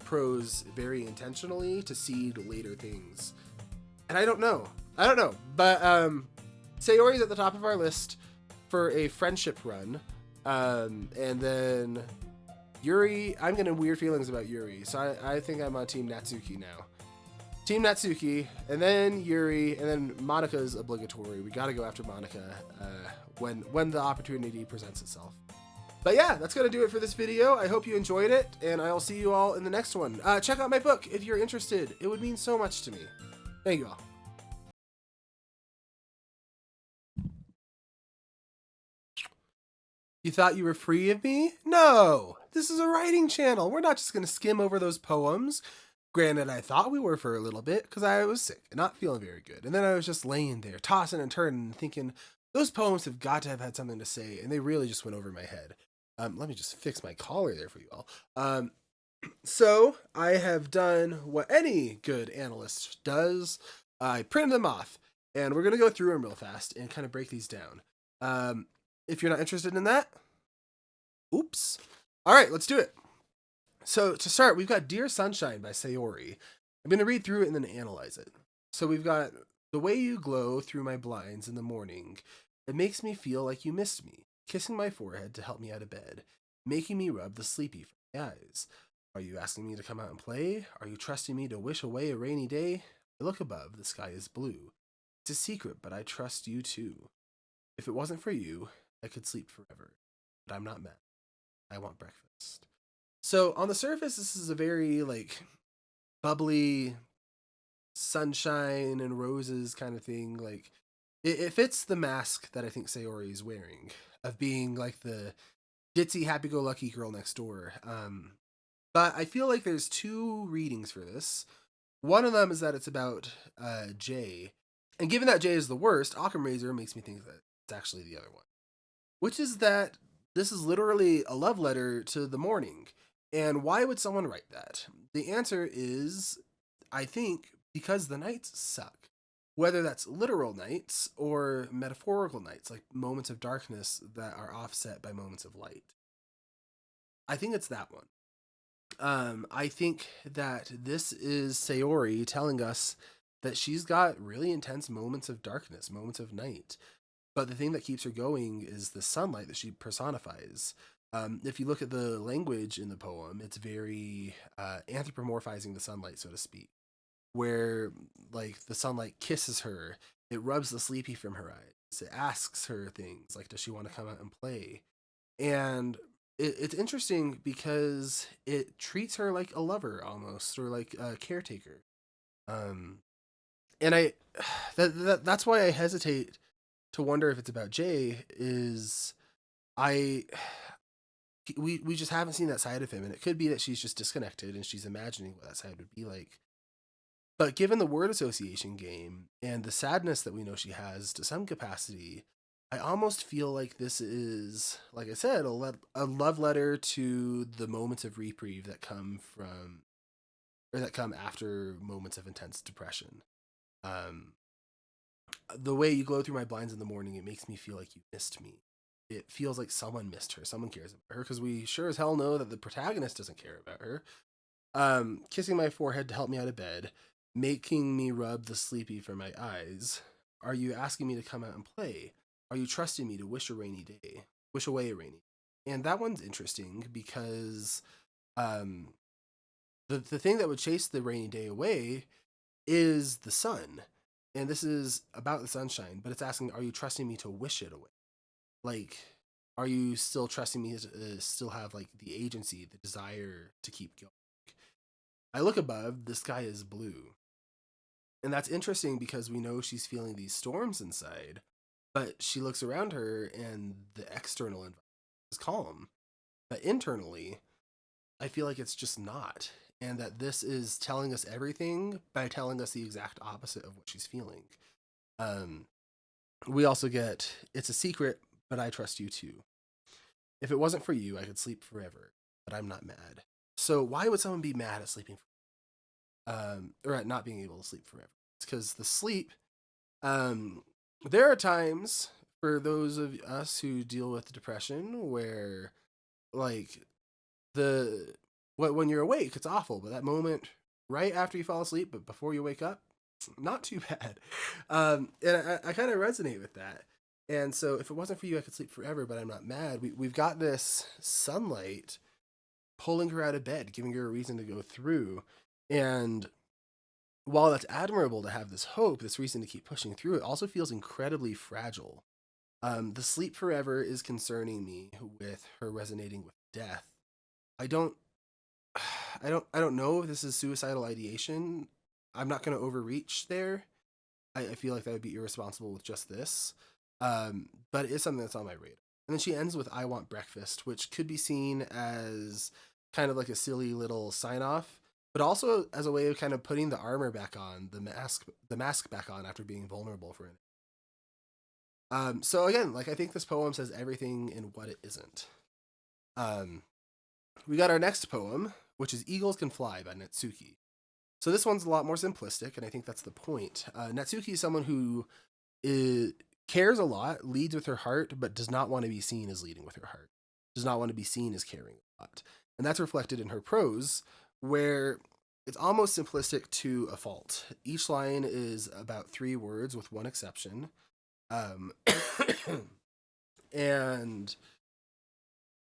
prose very intentionally to seed later things. And I don't know, but Sayori's at the top of our list for a friendship run, and then Yuri, I'm getting weird feelings about Yuri, so I think I'm on Team Natsuki now. Team Natsuki, and then Yuri, and then Monika's obligatory. We gotta go after Monika when the opportunity presents itself. But yeah, that's gonna do it for this video. I hope you enjoyed it, and I'll see you all in the next one. Check out my book if you're interested. It would mean so much to me. Thank you all. You thought you were free of me? No! This is a writing channel. We're not just gonna skim over those poems. Granted, I thought we were for a little bit because I was sick and not feeling very good. And then I was just laying there, tossing and turning and thinking, those poems have got to have had something to say. And they really just went over my head. Let me just fix my collar there for you all. So I have done what any good analyst does. I printed them off, and we're gonna go through them real fast and kind of break these down. Um, if you're not interested in that, oops. All right, let's do it. So to start, we've got "Dear Sunshine" by Sayori. I'm gonna read through it and then analyze it. So we've got "The way you glow through my blinds in the morning, it makes me feel like you missed me, kissing my forehead to help me out of bed, making me rub the sleepy from my eyes. Are you asking me to come out and play? Are you trusting me to wish away a rainy day? I look above, the sky is blue. It's a secret, but I trust you too. If it wasn't for you, I could sleep forever. But I'm not mad. I want breakfast." So on the surface, this is a very like bubbly sunshine and roses kind of thing. Like it fits the mask that I think Sayori is wearing of being like the ditzy, happy-go-lucky girl next door. But I feel like there's two readings for this. One of them is that it's about Jay, and given that Jay is the worst, Occam Razor makes me think that it's actually the other one, which is that this is literally a love letter to the morning. And why would someone write that? The answer is, I think, because the nights suck. Whether that's literal nights or metaphorical nights, like moments of darkness that are offset by moments of light. I think it's that one. I think that this is Sayori telling us that she's got really intense moments of darkness, moments of night. But the thing that keeps her going is the sunlight that she personifies. If you look at the language in the poem, it's very anthropomorphizing the sunlight, so to speak, where like the sunlight kisses her, it rubs the sleepy from her eyes, it asks her things like, does she want to come out and play? And it's interesting because it treats her like a lover almost, or like a caretaker. Um, and that's why I hesitate to wonder if it's about Jay. Is I we just haven't seen that side of him, and it could be that she's just disconnected and she's imagining what that side would be like. But given the word association game and the sadness that we know she has to some capacity, I almost feel like this is, like I said, a love letter to the moments of reprieve that come from, or that come after moments of intense depression. Um, the way you glow through my blinds in the morning, it makes me feel like you missed me. It feels like someone missed her, someone cares about her, because we sure as hell know that the protagonist doesn't care about her. Kissing my forehead to help me out of bed, making me rub the sleepy from my eyes. Are you asking me to come out and play? Are you trusting me to wish away a rainy? And that one's interesting because um, the thing that would chase the rainy day away is the sun, and this is about the sunshine. But it's asking, are you trusting me to wish it away? Like, are you still trusting me to still have like the agency, the desire to keep going? I look above, the sky is blue. And that's interesting because we know she's feeling these storms inside, but she looks around her and the external environment is calm. But internally, I feel like it's just not. And that this is telling us everything by telling us the exact opposite of what she's feeling. Um, we also get, it's a secret, but I trust you too. If it wasn't for you, I could sleep forever, but I'm not mad. So why would someone be mad at sleeping or at not being able to sleep forever? It's because the sleep. Um, there are times for those of us who deal with depression where, like, the when you're awake, it's awful, but that moment right after you fall asleep, but before you wake up, not too bad. And I kind of resonate with that. And so, if it wasn't for you, I could sleep forever, but I'm not mad. We've got this sunlight pulling her out of bed, giving her a reason to go through. And while that's admirable to have this hope, this reason to keep pushing through, it also feels incredibly fragile. The sleep forever is concerning me with her resonating with death. I don't, I don't know if this is suicidal ideation. I'm not going to overreach there. I feel like that would be irresponsible with just this. But it is something that's on my radar. And then she ends with "I want breakfast," which could be seen as kind of like a silly little sign off, but also as a way of kind of putting the armor back on, the mask back on after being vulnerable for it. So again, like I think this poem says everything in what it isn't. Um, we got our next poem, which is Eagles Can Fly by Natsuki. So this one's a lot more simplistic, and I think that's the point. Natsuki is someone who cares a lot, leads with her heart, but does not want to be seen as leading with her heart, does not want to be seen as caring a lot. And that's reflected in her prose, where it's almost simplistic to a fault. Each line is about 3 words with one exception. Um, and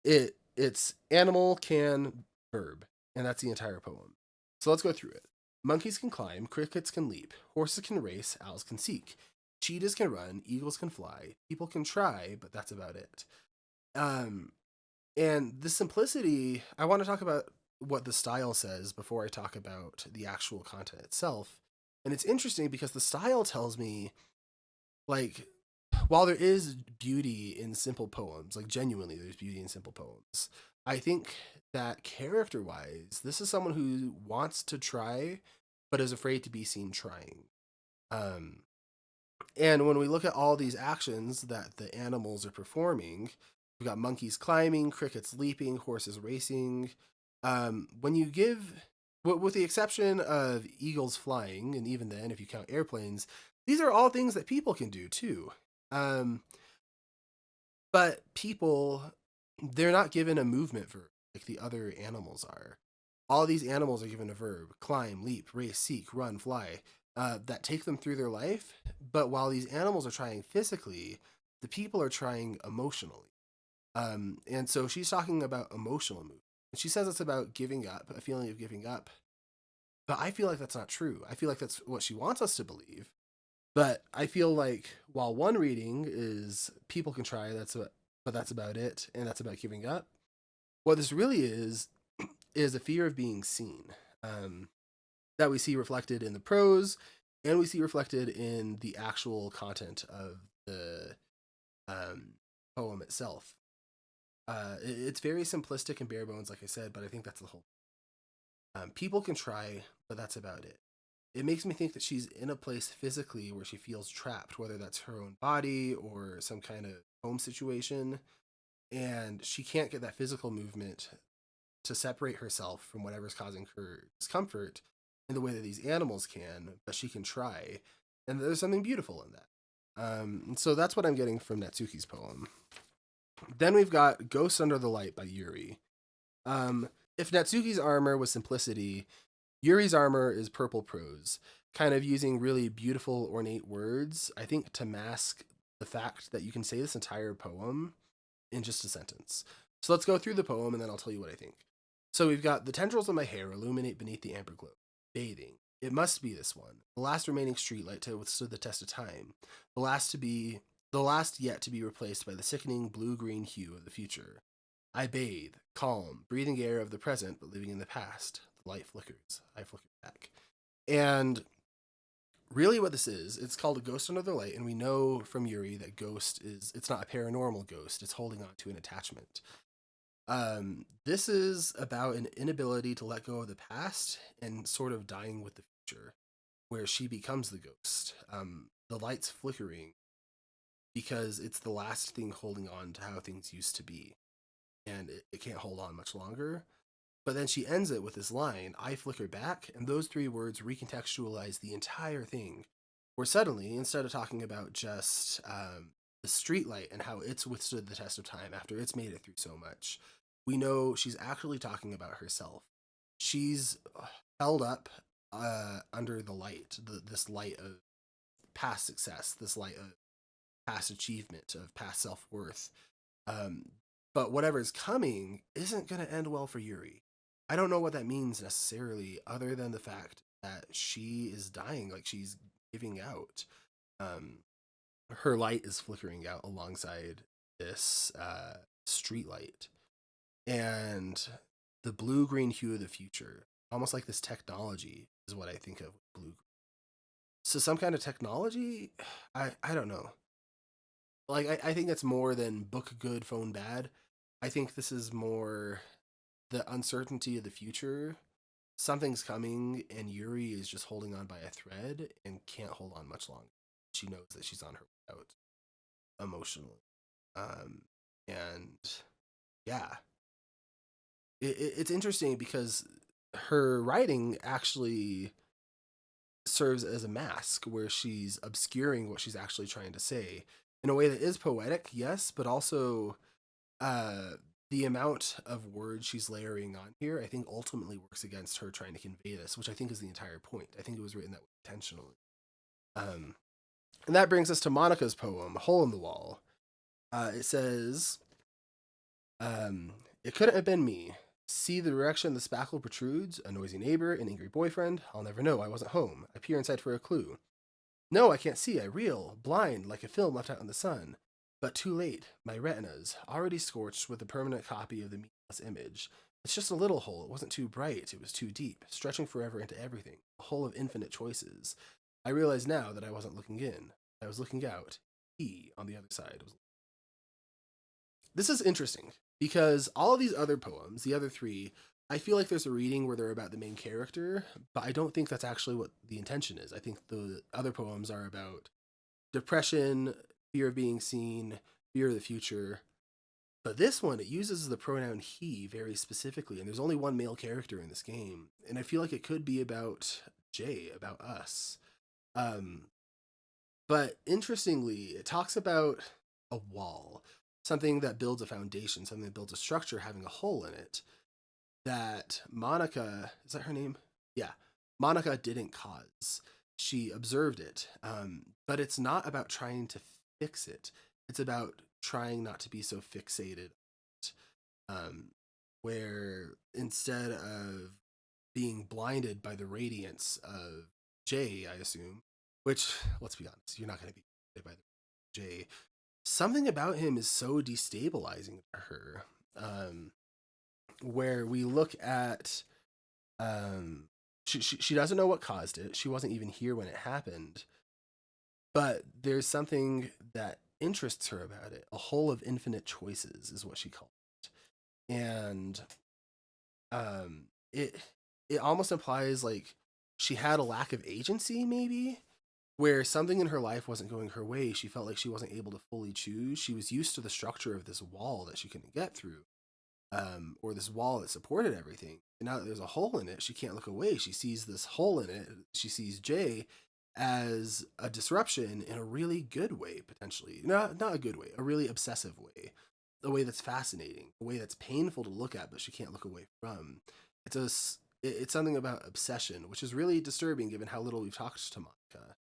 it's animal, can, verb, and that's the entire poem. So let's go through it. Monkeys can climb, crickets can leap, horses can race, owls can seek, cheetahs can run, eagles can fly, people can try, but that's about it. And the simplicity, I want to talk about what the style says before I talk about the actual content itself. And it's interesting because the style tells me, like, while there is beauty in simple poems, like genuinely there's beauty in simple poems, I think that character wise, this is someone who wants to try, but is afraid to be seen trying. Um, and when we look at all these actions that the animals are performing, we've got monkeys climbing, crickets leaping, horses racing. When you give, with the exception of eagles flying, and even then, if you count airplanes, these are all things that people can do too. Um, but people, they're not given a movement verb like the other animals are. All these animals are given a verb: climb, leap, race, seek, run, fly, that take them through their life. But while these animals are trying physically, the people are trying emotionally. And so she's talking about emotional movement. And she says it's about giving up, a feeling of giving up. But I feel like that's not true. I feel like that's what she wants us to believe. But I feel like while one reading is people can try, but that's about it, and that's about giving up. What this really is a fear of being seen, that we see reflected in the prose, and we see reflected in the actual content of the poem itself. It's very simplistic and bare bones, like I said, but I think that's the whole. People can try, but that's about it. It makes me think that she's in a place physically where she feels trapped, whether that's her own body or some kind of home situation, and she can't get that physical movement to separate herself from whatever's causing her discomfort in the way that these animals can, but she can try. And there's something beautiful in that. So that's what I'm getting from Natsuki's poem. Then we've got Ghost Under the Light by Yuri. If Natsuki's armor was simplicity, Yuri's armor is purple prose, kind of using really beautiful, ornate words, I think, to mask the fact that you can say this entire poem in just a sentence. So let's go through the poem and then I'll tell you what I think. So we've got the tendrils of my hair illuminate beneath the amber glow. Bathing. It must be this one. The last remaining streetlight to withstood the test of time. The last yet to be replaced by the sickening blue-green hue of the future. I bathe, calm, breathing air of the present but living in the past. The light flickers. I flicker back. And really what this is, it's called a ghost under the light, and we know from Yuri that it's not a paranormal ghost, it's holding on to an attachment. This is about an inability to let go of the past and sort of dying with the future, where she becomes the ghost. The light's flickering because it's the last thing holding on to how things used to be, and it can't hold on much longer. But then she ends it with this line, I flicker back, and those 3 words recontextualize the entire thing. Where suddenly, instead of talking about just the streetlight and how it's withstood the test of time after it's made it through so much, we know she's actually talking about herself. She's held up under the light, this light of past success, this light of past achievement, of past self-worth. But whatever's coming isn't going to end well for Yuri. I don't know what that means necessarily, other than the fact that she is dying, like she's giving out. Her light is flickering out alongside this street light. And the blue-green hue of the future, almost like this technology, is what I think of with blue. So some kind of technology? I don't know. Like, I think it's more than book good, phone bad. I think this is more the uncertainty of the future. Something's coming, and Yuri is just holding on by a thread and can't hold on much longer. She knows that she's on her way out emotionally. And yeah, it's interesting because her writing actually serves as a mask where she's obscuring what she's actually trying to say in a way that is poetic, yes, but also uh, the amount of words she's layering on here, I think ultimately works against her trying to convey this, which I think is the entire point. I think it was written that way intentionally. Um, and that brings us to Monica's poem, Hole in the Wall. It says, um, it couldn't have been me. See the direction the spackle protrudes, a noisy neighbor, an angry boyfriend. I'll never know, I wasn't home. I peer inside for a clue. No, I can't see, I reel, blind like a film left out in the sun. But too late, my retinas, already scorched with a permanent copy of the meaningless image. It's just a little hole, it wasn't too bright, it was too deep, stretching forever into everything, a hole of infinite choices. I realize now that I wasn't looking in, I was looking out. He, on the other side, was. This is interesting because all of these other poems, the other three, I feel like there's a reading where they're about the main character, but I don't think that's actually what the intention is. I think the other poems are about depression, fear of being seen, fear of the future. But this one, it uses the pronoun he very specifically, and there's only one male character in this game. And I feel like it could be about Jay, about us. Um, but interestingly, it talks about a wall, something that builds a foundation, something that builds a structure having a hole in it that Monica, is that her name? Yeah, Monica didn't cause. She observed it. But it's not about trying to fix it. It's about trying not to be so fixated. Um, where instead of being blinded by the radiance of Jay, I assume, which, let's be honest, you're not going to be blinded by the Jay. Something about him is so destabilizing to her. Where we look at she doesn't know what caused it. She wasn't even here when it happened. But there's something that interests her about it. A hole of infinite choices is what she called it. And it almost implies like she had a lack of agency, maybe, where something in her life wasn't going her way. She felt like she wasn't able to fully choose. She was used to the structure of this wall that she couldn't get through. Or this wall that supported everything. And now that there's a hole in it, she can't look away. She sees this hole in it. She sees Jay as a disruption in a really good way, potentially. Not a good way, a really obsessive way. A way that's fascinating, a way that's painful to look at, but she can't look away from. It's something about obsession, which is really disturbing given how little we've talked to Monica.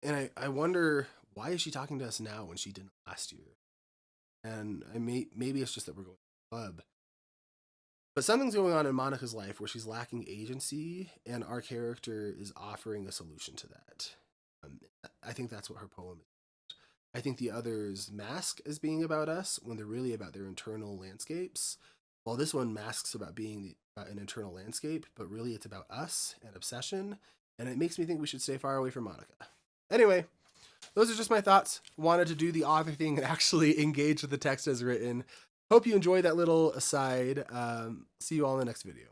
And I wonder, why is she talking to us now when she didn't last year? And maybe it's just that we're going to the club. But something's going on in Monica's life where she's lacking agency, and our character is offering a solution to that. I think that's what her poem is. I think the others mask as being about us when they're really about their internal landscapes. While this one masks about being an internal landscape, but really it's about us and obsession. And it makes me think we should stay far away from Monica. Anyway, those are just my thoughts. Wanted to do the author thing and actually engage with the text as written. Hope you enjoyed that little aside. See you all in the next video.